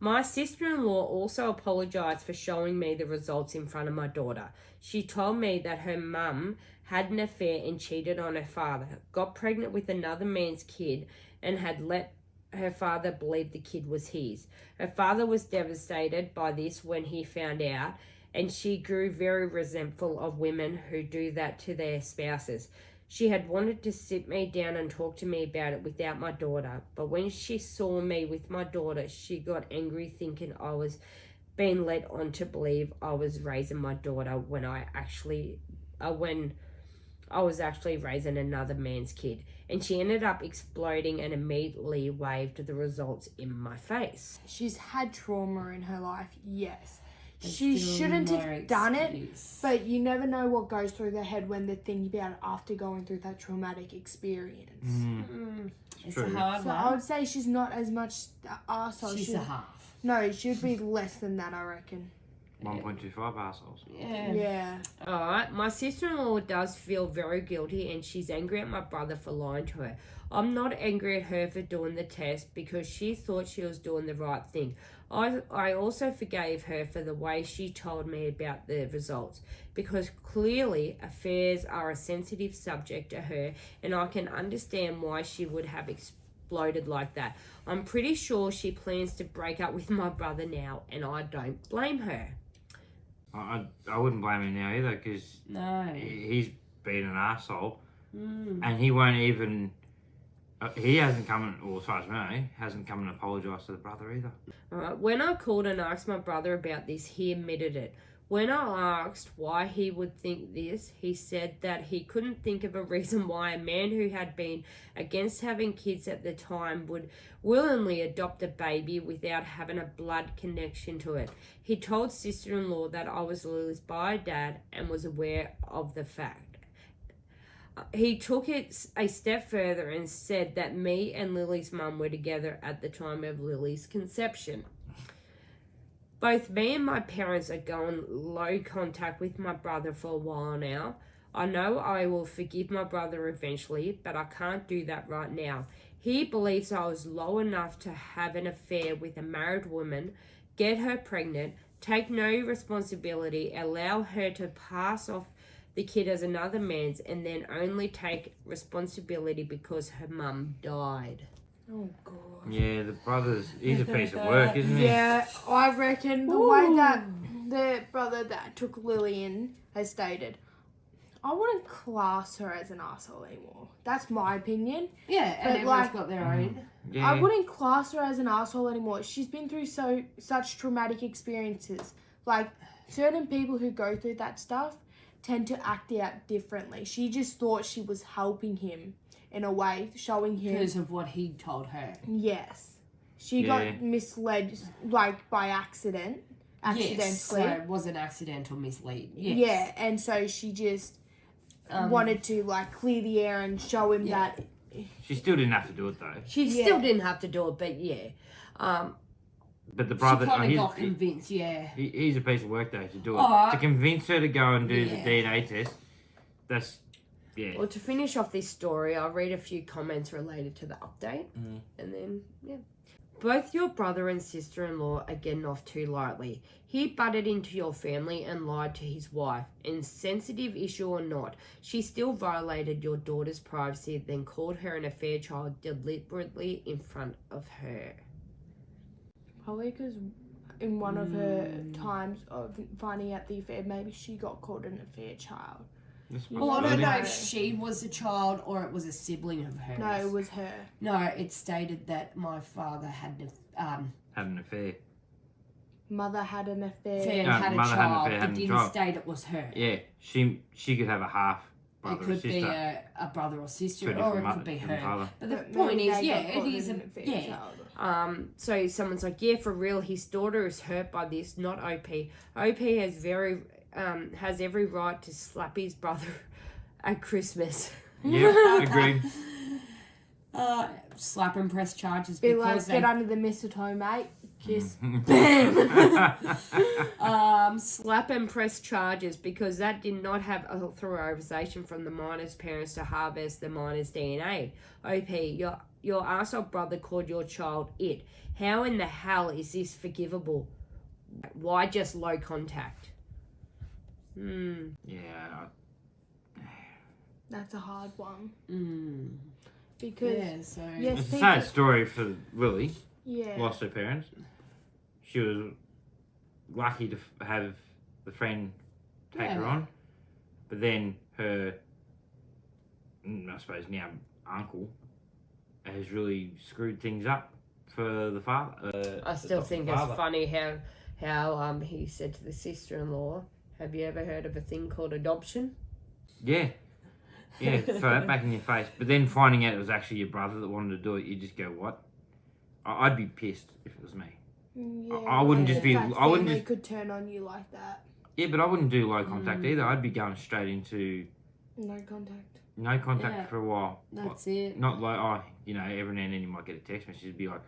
My sister-in-law also apologised for showing me the results in front of my daughter. She told me that her mum had an affair and cheated on her father, got pregnant with another man's kid, and had let her father believe the kid was his. Her father was devastated by this when he found out, and she grew very resentful of women who do that to their spouses. She had wanted to sit me down and talk to me about it without my daughter, but when she saw me with my daughter, she got angry thinking I was being led on to believe I was raising my daughter when I actually when I was actually raising another man's kid. And she ended up exploding and immediately waved the results in my face. She's had trauma in her life, yes. There's She still shouldn't no have done it, excuse. but you never know what goes through their head when they're thinking about it after going through that traumatic experience. It's True. a hard So one. I would say she's not as much arsehole. She's a half. No, she'd be less than that, I reckon. 1.25 assholes. Yeah. Yeah. Alright, my sister-in-law does feel very guilty and she's angry at my brother for lying to her. I'm not angry at her for doing the test because she thought she was doing the right thing. I also forgave her for the way she told me about the results because clearly affairs are a sensitive subject to her and I can understand why she would have exploded like that. I'm pretty sure she plans to break up with my brother now and I don't blame her. I wouldn't blame him now either because No. he's been an asshole Mm. and he won't even. He hasn't come and, or as far as I know, hasn't come and apologised to the brother either. Alright, when I called and asked my brother about this, he admitted it. When I asked why he would think this, he said that he couldn't think of a reason why a man who had been against having kids at the time would willingly adopt a baby without having a blood connection to it. He told sister-in-law that I was Lily's bio dad and was aware of the fact. He took it a step further and said that me and Lily's mum were together at the time of Lily's conception. Both me and my parents are going low contact with my brother for a while now. I know I will forgive my brother eventually, but I can't do that right now. He believes I was low enough to have an affair with a married woman, get her pregnant, take no responsibility, allow her to pass off the kid as another man's, and then only take responsibility because her mum died. Oh, God. Yeah, the brother's. He's a piece of work, isn't he? Yeah, I reckon the way that the brother that took Lily in has stated, I wouldn't class her as an arsehole anymore. That's my opinion. Yeah, and But, everyone's like- got their own. Yeah. I wouldn't class her as an arsehole anymore. She's been through such traumatic experiences. Like, certain people who go through that stuff tend to act out differently. She just thought she was helping him in a way, showing him. Because of what he told her. Yes. She Yeah. got misled, like, by accident. Accidentally. Yes, so it was an accidental mislead. Yes. Yeah, and so she just wanted to, like, clear the air and show him Yeah. that. She still didn't have to do it though. She Yeah. still didn't have to do it, but yeah. But the She brother, kind of he's, got convinced, yeah. he's a piece of work though to do it. Alright. To convince her to go and do Yeah. the DNA test, that's yeah. Well, to finish off this story, I'll read a few comments related to the update. And then, yeah. Both your brother and sister-in-law are getting off too lightly. He butted into your family and lied to his wife. And sensitive issue or not, she still violated your daughter's privacy, then called her an affair child deliberately in front of her. Probably because in one of her times of finding out the affair, maybe she got called an affair child. That's Well, I don't possibility. know if she was a child or it was a sibling of hers. No, it was her. No, it stated that my father had Had an affair. Mother had an affair. had a mother had an child, affair, but had a didn't child. state it was her. Yeah, she could have a half brother It or could sister. be a brother or sister, Two or different it mother, could be different her. father. But the But point maybe is, they yeah, got it called is an a affair yeah. child. So someone's like, yeah, for real, his daughter is hurt by this, not OP. OP has every right to slap his brother at Christmas. Yeah, agreed. Slap and press charges Be like, because get they under the mistletoe, mate. Kiss. Slap and press charges because that did not have authorization from the minor's parents to harvest the minor's DNA. OP, your arsehole brother called your child it. How in the hell is this forgivable? Why just low contact? Yeah, That's a hard one. yeah, Because, so yes, it's a people. sad story for Lily. Yeah. Lost her parents. She was lucky to have the friend take her Yeah. on, but then her, I suppose now uncle, has really screwed things up for the father. I still the think father. it's funny how he said to the sister-in-law, have you ever heard of a thing called adoption? Yeah. Yeah, throw that back in your face. But then finding out it was actually your brother that wanted to do it, you just go, what? I'd be pissed if it was me. Yeah, I wouldn't just be- that I wouldn't family just- could turn on you like that. Yeah, but I wouldn't do low contact either. I'd be going straight into No contact. no contact Yeah. for a while. That's it. Not like, every now and then you might get a text message. It'd be like,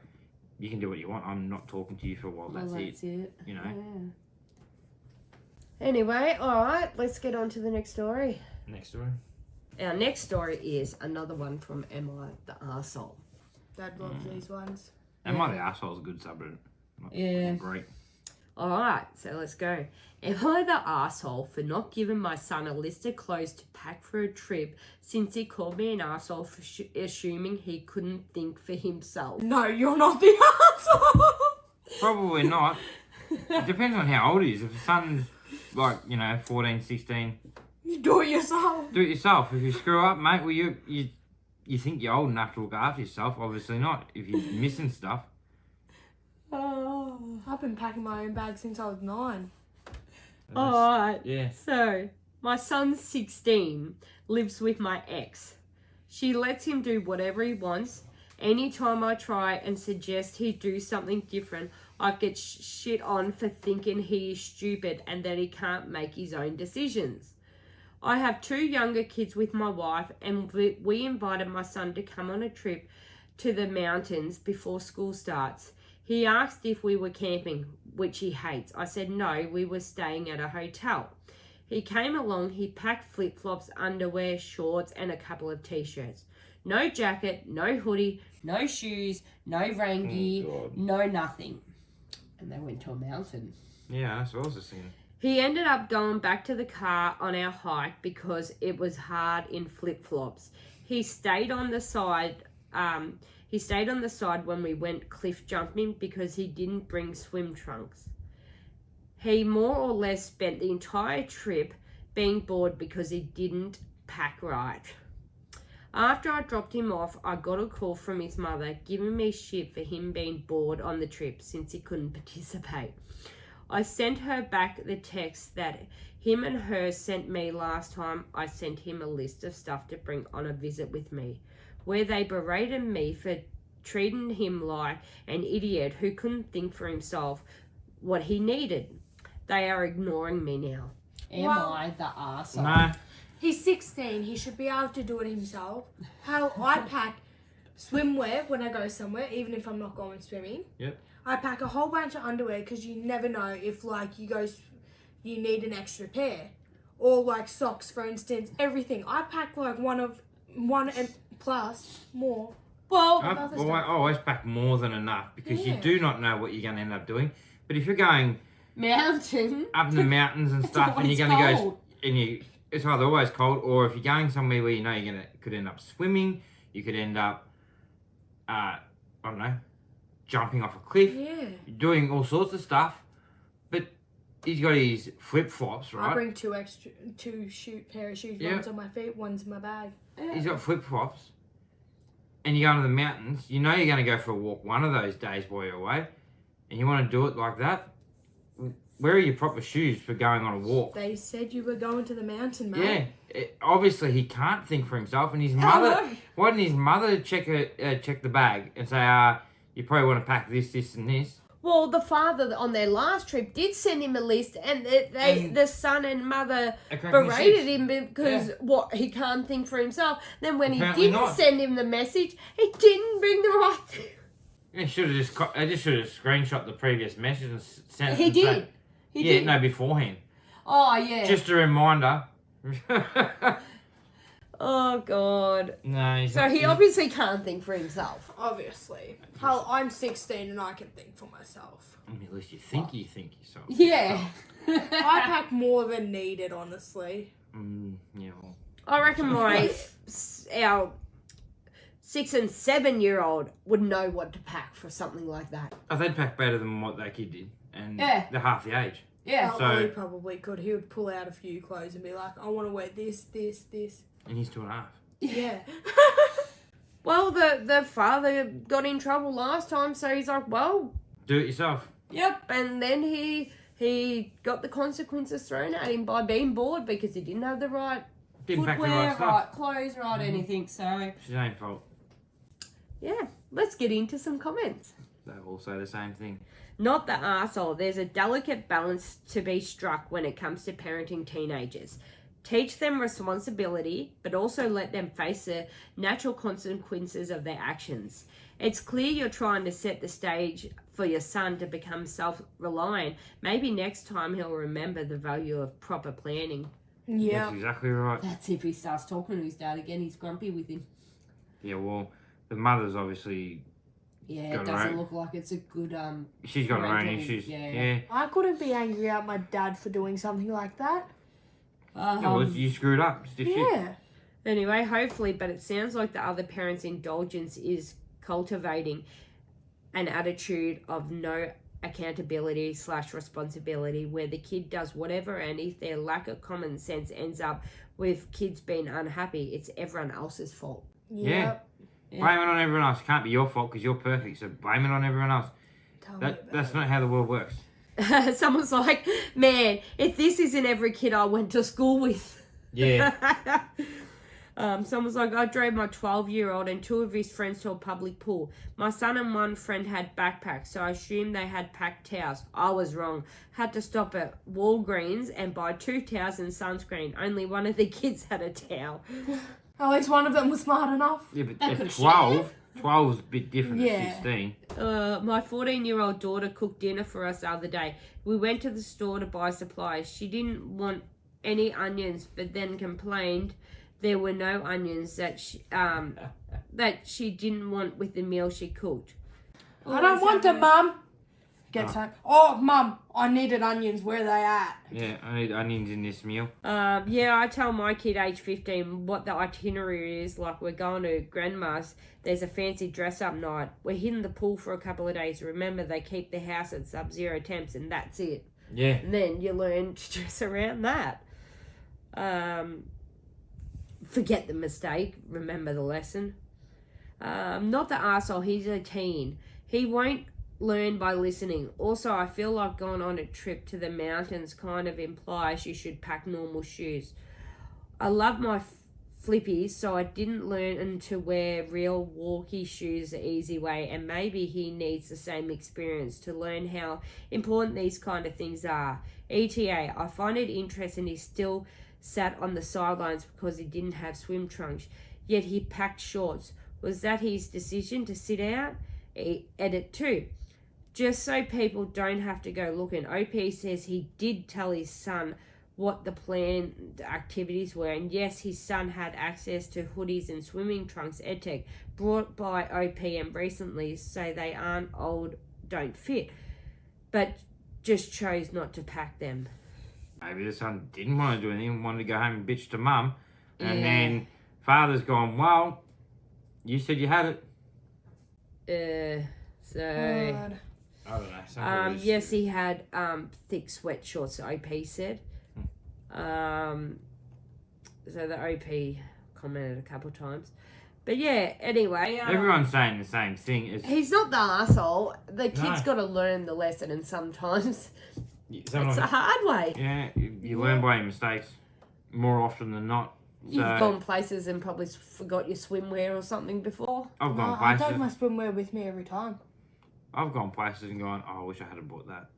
you can do what you want. I'm not talking to you for a while. Well, That's that's it. You know? Yeah. Anyway, all right, let's get on to the next story. Next story. Our next story is another one from Am I the Arsehole? Dad loves these ones. Am I the Arsehole's a good subreddit. Not Yeah. Great. All right, so let's go. Am I the arsehole for not giving my son a list of clothes to pack for a trip since he called me an arsehole for assuming he couldn't think for himself? No, you're not the asshole. Probably not. It depends on how old he is. If the son's like, 14, 16, You do it yourself. do it yourself. If you screw up, mate, well, you think you're old enough to look after yourself. Obviously not. If you're missing stuff. Oh. I've been packing my own bag since I was 9. All right. Yeah. So, my son's 16, lives with my ex. She lets him do whatever he wants. Anytime I try and suggest he do something different, I get shit on for thinking he is stupid and that he can't make his own decisions. I have 2 younger kids with my wife, and we invited my son to come on a trip to the mountains before school starts. He asked if we were camping, which he hates. I said no, we were staying at a hotel. He came along, he packed flip-flops, underwear, shorts, and a couple of t-shirts. No jacket, no hoodie, no shoes, no rain gear, God. no nothing. And they went to a mountain. Yeah, that's what I was just thinking. He ended up going back to the car on our hike because it was hard in flip-flops. He stayed on the side when we went cliff jumping because he didn't bring swim trunks. He more or less spent the entire trip being bored because he didn't pack right. After I dropped him off, I got a call from his mother giving me shit for him being bored on the trip since he couldn't participate. I sent her back the text that him and her sent me last time I sent him a list of stuff to bring on a visit with me, where they berated me for treating him like an idiot who couldn't think for himself what he needed. They are ignoring me now. Am Well- I the arsehole? No. He's 16. He should be able to do it himself. How I pack swimwear when I go somewhere, even if I'm not going swimming. Yep. I pack a whole bunch of underwear because you never know if you need an extra pair, or like socks, for instance. Everything. I pack like one and plus more. Well, I always pack more than enough because you Yeah. do not know what you're going to end up doing. But if you're going mountain. up in the mountains and stuff, and you're always going to cold. go, it's either always cold, or if you're going somewhere where you know could end up swimming, you could end up, I don't know, jumping off a cliff, Yeah. doing all sorts of stuff. But he's got his flip flops, I right? bring two pair of shoes. Yeah. One's on my feet, one's in my bag. He's got flip flops, and you go into the mountains. You know you're going to go for a walk one of those days while you're away, and you want to do it like that. Where are your proper shoes for going on a walk? They said you were going to the mountain, mate. Yeah, obviously he can't think for himself, and his mother. Hello. Why didn't his mother check the bag and say, you probably want to pack this, this, and this? Well, the father on their last trip did send him a list, and the son and mother berated him because he can't think for himself. Then when Apparently he didn't not. send him the message, he didn't bring the right thing. They should have screenshot the previous message and sent it. He and did. say- He yeah, did. no, beforehand. Oh yeah. Just a reminder. Oh god. No, he's So not, he he's- obviously can't think for himself. Obviously. Hell, I'm 16 and I can think for myself. I mean, at least you think yourself. Yeah. I pack more than needed, honestly. Yeah, well. I reckon our 6 and 7 year old would know what to pack for something like that. They'd pack better than what that kid did. And Yeah. they're half the age. Yeah. Oh, So- well, he probably could. He would pull out a few clothes and be like, I want to wear this. And he's 2.5. Yeah. Well, the father got in trouble last time, so he's like, well, Do it yourself. yep. And then he got the consequences thrown at him by being bored because he didn't have the right Didn't pack the footwear right stuff. clothes right, anything. So It's his own fault. Yeah, let's get into some comments. They all say the same thing. Not the arsehole. There's a delicate balance to be struck when it comes to parenting teenagers. Teach them responsibility, but also let them face the natural consequences of their actions. It's clear you're trying to set the stage for your son to become self-reliant. Maybe next time he'll remember the value of proper planning. Yeah. That's exactly right. that's if he starts talking to his dad again. He's grumpy with him. Yeah, well, the mother's obviously... Yeah, Got it it doesn't right. look like it's a good She's got her own parental- issues. yeah. Yeah. I couldn't be angry at my dad for doing something like that. Yeah, well, you screwed up. It's just shit. Yeah. Anyway, hopefully, but it sounds like the other parent's indulgence is cultivating an attitude of no accountability / responsibility where the kid does whatever, and if their lack of common sense ends up with kids being unhappy, it's everyone else's fault. Yeah. Yeah. Blame it on everyone else. Can't be your fault because you're perfect, so blame it on everyone else. Tell me about That's it. not how the world works. Someone's like, man, if this isn't every kid I went to school with. Yeah. Someone's like, I drove my 12-year-old and 2 of his friends to a public pool. My son and 1 friend had backpacks, so I assumed they had packed towels. I was wrong. Had to stop at Walgreens and buy 2 towels and sunscreen. Only one of the kids had a towel. At least one of them was smart enough. Yeah, but They at could've 12, 12 is a bit different Yeah. at 16. My 14-year-old daughter cooked dinner for us the other day. We went to the store to buy supplies. She didn't want any onions, but then complained there were no onions that she didn't want with the meal she cooked. I don't want them, Mum. Get home. Oh, Mum, I needed onions. Where are they at? Yeah, I need onions in this meal. Yeah, I tell my kid age 15 what the itinerary is. Like, we're going to grandma's. There's a fancy dress-up night. We're hitting the pool for a couple of days. Remember, they keep the house at sub-zero temps, and that's it. Yeah. And then you learn to dress around that. Forget the mistake. Remember the lesson. Not the arsehole. He's a teen. He won't learn by listening. Also, I feel like going on a trip to the mountains kind of implies you should pack normal shoes. I love my flippies, so I didn't learn to wear real walkie shoes the easy way, and maybe he needs the same experience to learn how important these kind of things are. ETA, I find it interesting he still sat on the sidelines because he didn't have swim trunks, yet he packed shorts. Was that his decision to sit out? Edit 2. Just so people don't have to go looking, OP says he did tell his son what the planned activities were, and yes, his son had access to hoodies and swimming trunks, EdTech, brought by OP and recently, so they aren't old, don't fit, but just chose not to pack them. Maybe the son didn't want to do anything, wanted to go home and bitch to mum. And Yeah. then father's gone, well, you said you had it. God. I don't know. some people Yes, just- he had thick sweatshorts, OP said. So the OP commented a couple times. But yeah, anyway. Everyone's saying the same thing. He's not the arsehole. The kid's No. got to learn the lesson, and sometimes Sometimes, it's a hard way. yeah, you learn by your mistakes more often than not. So You've gone places and probably forgot your swimwear or something before. I've No, gone I places. take my swimwear with me every time. I've gone places and gone, oh, I wish I had bought that.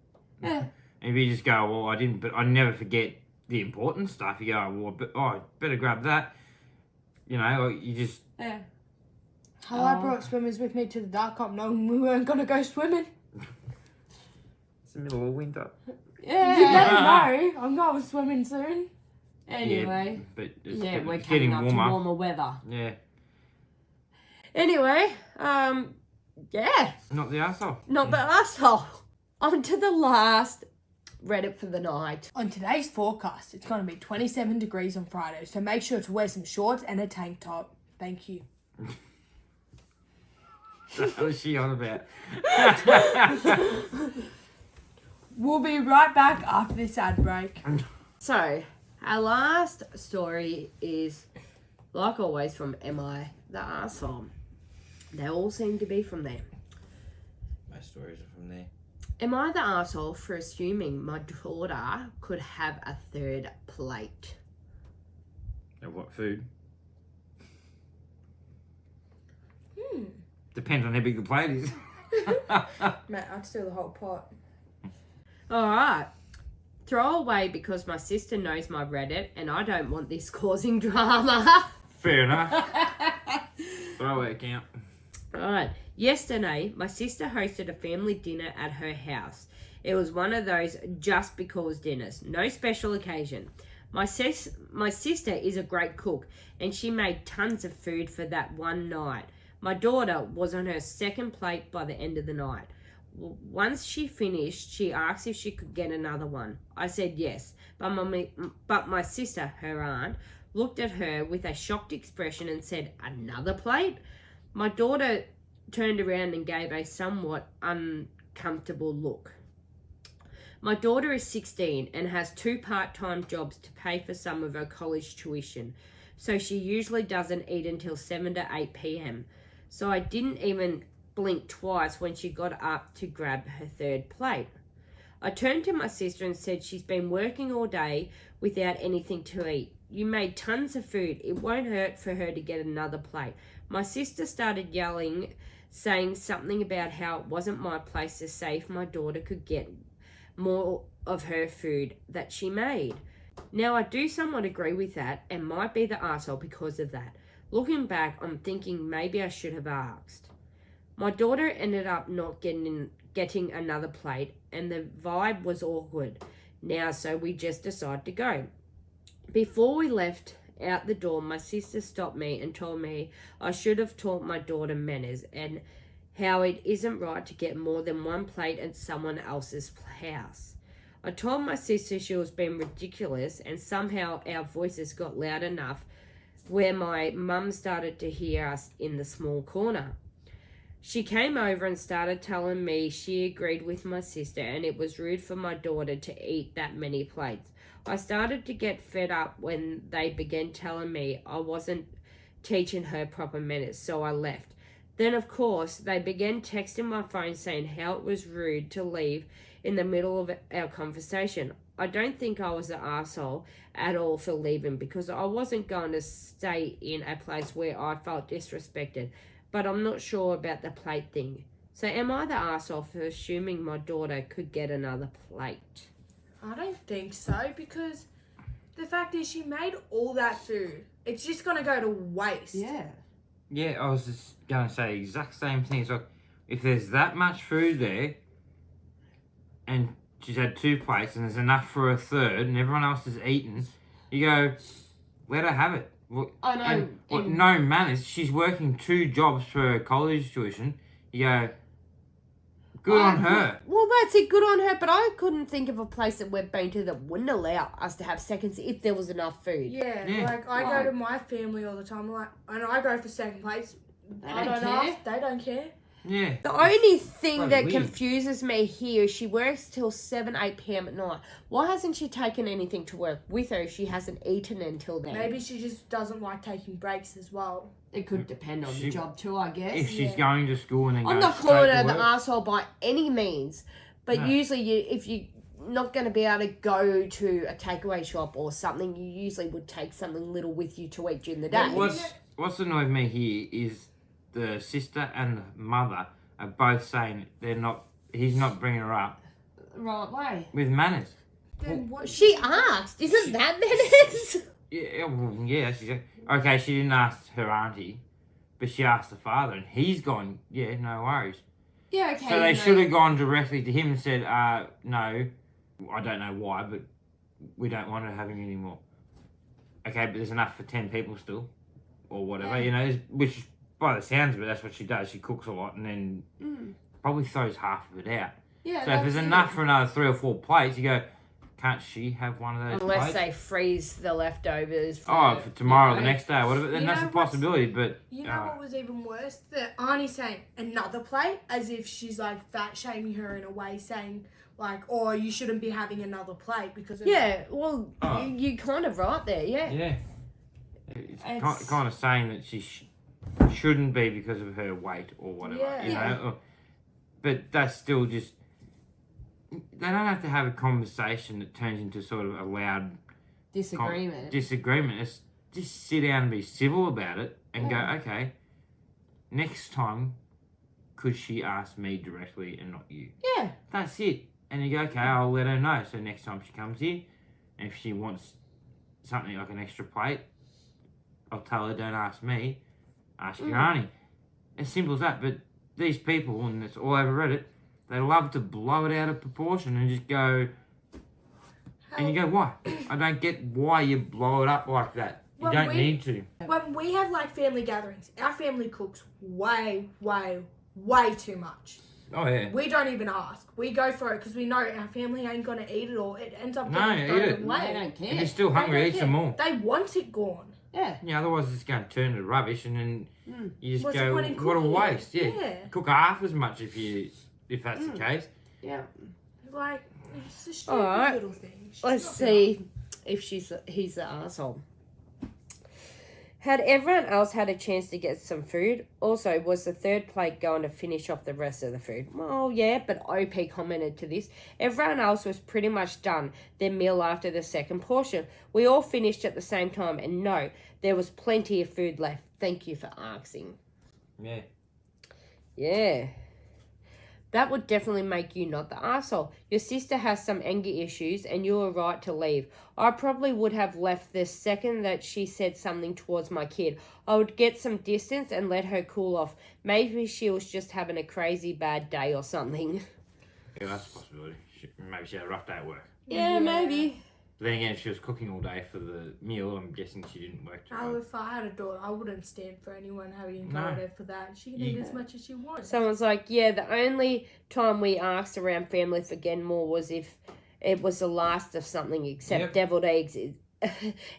Yeah. And if you just go, well, I didn't, but I never forget the important stuff. You go, well, I better grab that. You know, or you just, Yeah. How I brought swimmers with me to the dark comp knowing we weren't going to go swimming. it's the middle of winter. You better Yeah. know. I'm going swimming soon. Anyway. Yeah, but it's, Yeah, we're it's getting coming up warmer. to warmer weather. Yeah, Anyway, yeah. not the arsehole. Not the arsehole. On to the last Reddit for the night. On today's forecast, it's going to be 27 degrees on Friday, so make sure to wear some shorts and a tank top. Thank you. What was she on about? We'll be right back after this ad break. So, our last story is, like always, from Am I the Arsehole? They all seem to be from there. My stories are from there. Am I the arsehole for assuming my daughter could have a third plate? Of what food? Hmm. Depends on how big the plate is. Mate, I'd steal the whole pot. All right. Throw away because my sister knows my Reddit and I don't want this causing drama. Fair enough. Throw it count. All right. Yesterday, my sister hosted a family dinner at her house. It was one of those just because dinners, no special occasion. My sister is a great cook and she made tons of food for that one night. My daughter was on her second plate by the end of the night. Once she finished, she asked if she could get another one. I said yes, but my sister, her aunt, looked at her with a shocked expression and said, "Another plate?" My daughter turned around and gave a somewhat uncomfortable look. My daughter is 16 and has 2 part-time jobs to pay for some of her college tuition, so she usually doesn't eat until 7 to 8 p.m. So I didn't even blink twice when she got up to grab her third plate. I turned to my sister and said she's been working all day without anything to eat. You made tons of food. It won't hurt for her to get another plate. My sister started yelling, saying something about how it wasn't my place to say if my daughter could get more of her food that she made. Now, I do somewhat agree with that and might be the arsehole because of that. Looking back, I'm thinking maybe I should have asked. My daughter ended up not getting another plate and the vibe was awkward now, so we just decided to go. Before we left out the door, my sister stopped me and told me I should have taught my daughter manners and how it isn't right to get more than one plate at someone else's house. I told my sister she was being ridiculous and somehow our voices got loud enough where my mum started to hear us in the small corner. She came over and started telling me she agreed with my sister and it was rude for my daughter to eat that many plates. I started to get fed up when they began telling me I wasn't teaching her proper manners, so I left. Then, of course, they began texting my phone saying how it was rude to leave in the middle of our conversation. I don't think I was an arsehole at all for leaving because I wasn't going to stay in a place where I felt disrespected, but I'm not sure about the plate thing. So am I the arsehole for assuming my daughter could get another plate? I don't think so, because the fact is she made all that food. It's just going to go to waste. Yeah. Yeah, I was just going to say the exact same thing. So if there's that much food there and she's had 2 plates and there's enough for a third and everyone else is eaten, you go, let her have it. I know. And no manners. She's working 2 jobs for her college tuition. You go, good on her. Well, that's it, good on her, but I couldn't think of a place that we've been to that wouldn't allow us to have seconds if there was enough food. Yeah, Yeah. like I Right. go to my family all the time, like, and I go for second plates. They I don't don't care. ask. They don't care. Yeah. The only thing Bloody that weird. confuses me here is she works till 7, 8 p.m. at night. Why hasn't she taken anything to work with her if she hasn't eaten until then? Maybe she just doesn't like taking breaks as well. It could depend on She- the job too, I guess. If she's Yeah. going to school and then I'm goes not straight calling to her the work. arsehole by any means, but No. usually if you're not going to be able to go to a takeaway shop or something, you usually would take something little with you to eat during the day. What's annoyed me here is the sister and the mother are both saying he's not bringing her up Right way. with manners. Then what? She asked, isn't that manners? Yeah, well, yeah. Okay, she didn't ask her auntie, but she asked the father, and he's gone, yeah, no worries. Yeah, okay. So they you know. should have gone directly to him and said, no, I don't know why, but we don't want her having any more. Okay, but there's enough for 10 people still, or whatever, Yeah. you know, which by the sounds of it, that's what she does. She cooks a lot and then probably throws half of it out. Yeah, So if there's that's enough it. for another 3 or 4 plates, you go, can't she have one of those Unless plates? they freeze the leftovers. For tomorrow or the you know. next day or whatever, then You that's a know what's- possibility, but... You know what was even worse? The auntie saying another plate, as if she's like fat shaming her in a way, saying like, "Oh, you shouldn't be having another plate because of Yeah, well, Oh. you kind of right there, yeah. Yeah. It's It's- kind of saying that she shouldn't be because of her weight or whatever, Yeah. you know? But that's still just... They don't have to have a conversation that turns into sort of a loud Disagreement. disagreement. just sit down and be civil about it and go, okay, next time, could she ask me directly and not you? Yeah. That's it. And you go, okay, I'll let her know. So next time she comes here, and if she wants something like an extra plate, I'll tell her, don't ask me, ask your auntie. As simple as that. But these people, and it's all over Reddit, they love to blow it out of proportion and just go, and you go, why? I don't get why you blow it up like that. You When don't we- need to. When we have like family gatherings, our family cooks way too much. Oh, yeah. We don't even ask. We go for it because we know our family ain't gonna eat it all. It ends up No, getting eat thrown it. They away. don't If you're care. still They hungry, don't eat care. some more. They want it gone. Yeah. Yeah, otherwise it's going to turn to rubbish, and then you just What's the go, point in what a cooking it? waste. Yeah. Yeah. Cook half as much if that's the case. Yeah. Like, it's a stupid Alright. little thing. She's Let's not see if he's the asshole. Had everyone else had a chance to get some food? Also, was the third plate going to finish off the rest of the food? Well, yeah, but OP commented to this. Everyone else was pretty much done their meal after the second portion. We all finished at the same time, and no, there was plenty of food left. Thank you for asking. Yeah. Yeah. That would definitely make you not the asshole. Your sister has some anger issues and you were right to leave. I probably would have left the second that she said something towards my kid. I would get some distance and let her cool off. Maybe she was just having a crazy bad day or something. Yeah, that's a possibility. Maybe she had a rough day at work. Yeah, maybe. But then again, if she was cooking all day for the meal, I'm guessing she didn't work too Oh, hard. if I had a daughter, I wouldn't stand for anyone having No. her for that. She can eat as much as she wants. Someone's like, yeah, the only time we asked around family for Genmore was if it was the last of something except Yep. deviled eggs.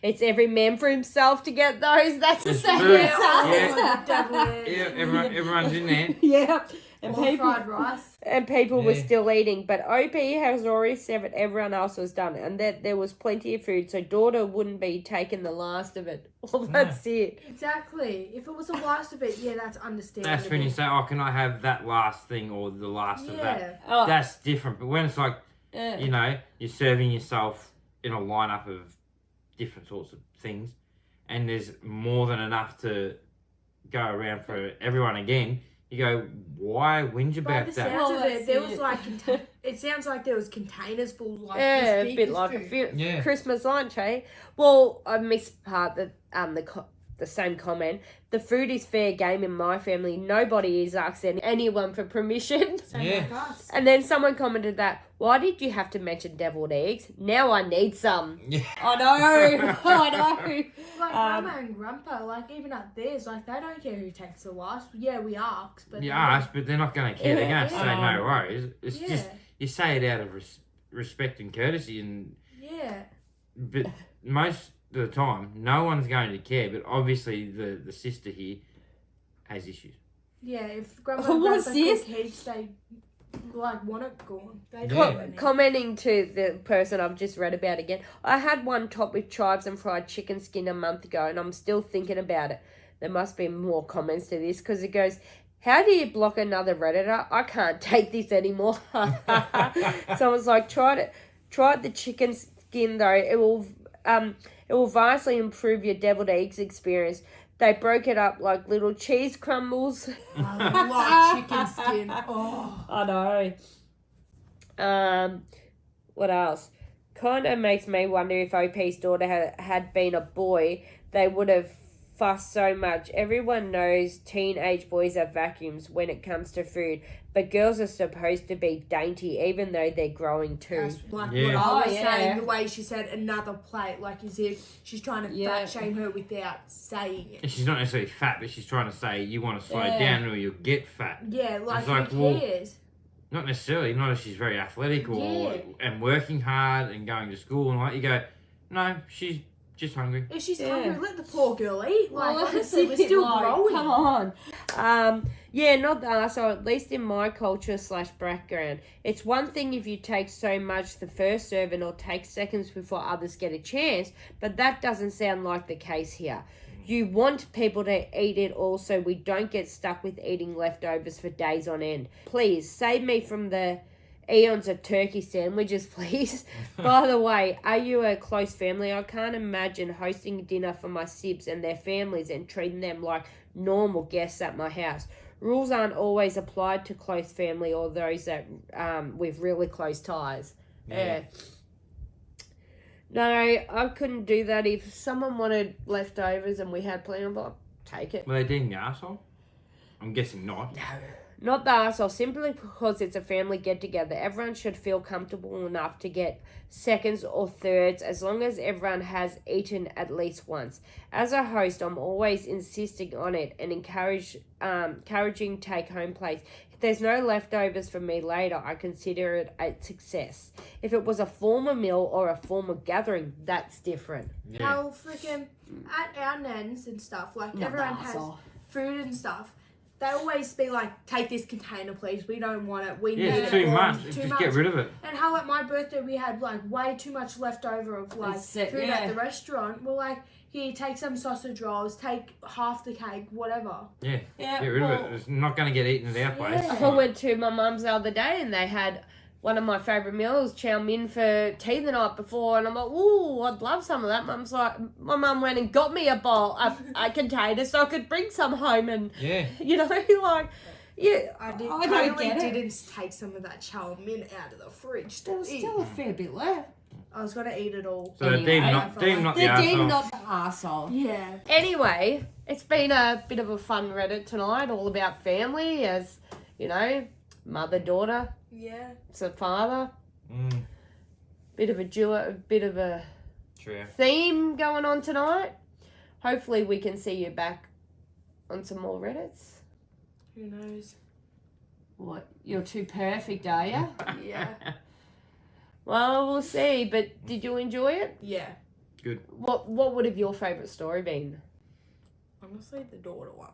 It's every man for himself to get those. That's the It's same true. as Deviled Yeah, eggs. everyone's in there. Yeah. And Or people, fried rice. and people were Yeah. still eating. But OP has already said that everyone else was done and that there was plenty of food. So daughter wouldn't be taking the last of it. Well, that's it. Exactly. If it was the last of it, yeah, that's understandable. That's when you say, oh, can I have that last thing or the last of that? Yeah. Oh, That's different. But when it's like, you know, you're serving yourself in a lineup of different sorts of things and there's more than enough to go around for everyone again, you go, why whinge By about the that? sounds of Well, it, there that's was it. like, it sounds like there was containers full, like, yeah, this a big bit with like food. a few Yeah. Christmas lunch, eh? Well, I missed part that the same comment. The food is fair game in my family. Nobody is asking anyone for permission. Same Yeah. like us. And then someone commented that, why did you have to mention deviled eggs? Now I need some. Yeah. I know. I know. Like, Grandma and Grandpa, like, even at theirs, like, they don't care who takes the last. Yeah, we ask, but... You they ask, but they're not going to care. They're going to Yeah. say no worries. It's Yeah. just, you say it out of respect and courtesy, and Yeah. but most of the time, no one's going to care. But obviously, the sister here has issues. Yeah, if Grandma Oh, and what's Grandpa this? cook heaps, they, like, want it gone. They Yeah. don't want it. Commenting to the person I've just read about again. I had one topped with chives and fried chicken skin a month ago and I'm still thinking about it. There must be more comments to this because it goes, how do you block another Redditor? I can't take this anymore. Someone's like, tried the chicken skin though. It will vastly improve your deviled eggs experience. They broke it up like little cheese crumbles. I love chicken skin. Oh. I know. What else? Kind of makes me wonder if OP's daughter had been a boy, they would have fussed so much. Everyone knows teenage boys are vacuums when it comes to food, but girls are supposed to be dainty even though they're growing too. That's like Yeah. what I was Oh, yeah. saying, the way she said another plate, like as if she's trying to Yeah. fat shame her without saying it. And she's not necessarily fat, but she's trying to say you want to slow Yeah. down or you'll get fat. Yeah, like, It's like, who well, cares? Not necessarily. Not if she's very athletic or Yeah. and working hard and going to school and like you go, no, she's just hungry. If she's Yeah. hungry, let the poor girl eat. Like, Well, honestly, we're that's still like, growing. Come on. Yeah, not the arsehole, at least in my culture / background. It's one thing if you take so much the first serving or take seconds before others get a chance, but that doesn't sound like the case here. You want people to eat it all so we don't get stuck with eating leftovers for days on end. Please, save me from the Eons of turkey sandwiches, please. By the way, are you a close family? I can't imagine hosting dinner for my sibs and their families and treating them like normal guests at my house. Rules aren't always applied to close family or those that with really close ties. Yeah. No, I couldn't do that. If someone wanted leftovers and we had plenty, I'd take it. Were they dating the arsehole? I'm guessing not. Not the arsehole, simply because it's a family get-together. Everyone should feel comfortable enough to get seconds or thirds as long as everyone has eaten at least once. As a host, I'm always insisting on it and encouraging take-home plates. If there's no leftovers for me later, I consider it a success. If it was a formal meal or a formal gathering, that's different. Yeah. How freaking at our nans and stuff, like Not everyone the has arsehole. food and stuff. They always be like, take this container, please. We don't want it. We Yeah, need it's it. too or much. Too Just much. get rid of it. And how at my birthday we had like way too much leftover of like That's it, food yeah. at the restaurant. We're like, here, take some sausage rolls, take half the cake, whatever. Yeah. Yeah, Get rid well, of it. It's not going to get eaten at our place. Yeah. I went to my mum's the other day and they had one of my favourite meals, chow mein for tea the night before, and I'm like, ooh, I'd love some of that. Mum's like, my mum went and got me a bowl, a container so I could bring some home and, Yeah. you know, like, yeah. I I don't totally get it. didn't take some of that chow mein out of the fridge There to was eat. still a fair bit left. I was gonna eat it all. So Anyway. deem not the They're deemed arsehole. not the arsehole. Yeah. Anyway, it's been a bit of a fun Reddit tonight, all about family, as, you know, mother, daughter, Yeah. some father, Mm, bit of a true. theme going on tonight. Hopefully we can see you back on some more Reddits. Who knows? What? You're too perfect, are you? Yeah. Well, we'll see, but did you enjoy it? Yeah. What would have your favourite story been? Honestly, the daughter one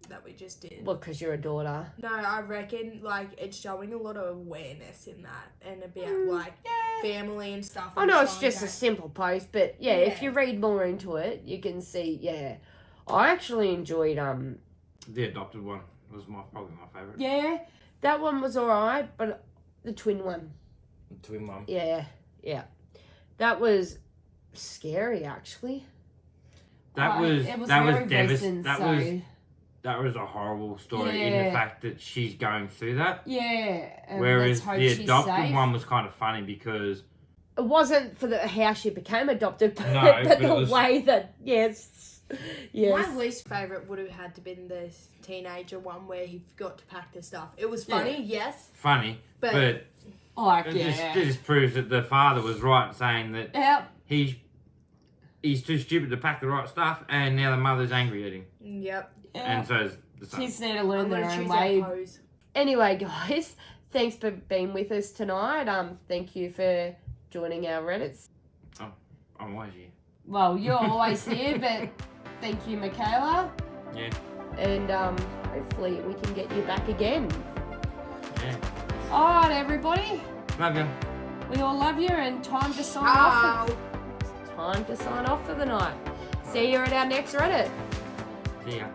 that we just did. Well, because you're a daughter. No, I reckon like it's showing a lot of awareness in that and about like family and stuff. I and know it's showing just a that- simple post, but yeah, if Yeah. you read more into it, you can see, yeah. I actually enjoyed, The adopted one was probably my favourite. yeah, that one was alright, but the twin one, The twin mum. yeah. That was scary, actually. That Oh, was it was that was very devastating. recent, That so was That was a horrible story in the Yeah. fact that she's going through that. yeah. And Whereas let's hope the she's adopted safe. one was kind of funny because It wasn't for how she became adopted, but, No, but but the it was- way that, yes. My least favourite would have had to been the teenager one where he forgot to pack the stuff. It was funny, yes, funny, but, but Like, it yeah. just proves that the father was right in saying that Yep. he's too stupid to pack the right stuff, and now the mother's angry at him, yep. and so is the son. Kids need to learn I'm their gonna own choose way. that pose. Anyway, guys, thanks for being with us tonight. Thank you for joining our Reddits. I'm always here. Well, you're always here, but thank you, Michaela. Yeah, And hopefully we can get you back again. yeah. All right, everybody. Love you. We all love you, and time to sign off. Oh. Time to sign off for the night. See you at our next Reddit. See ya.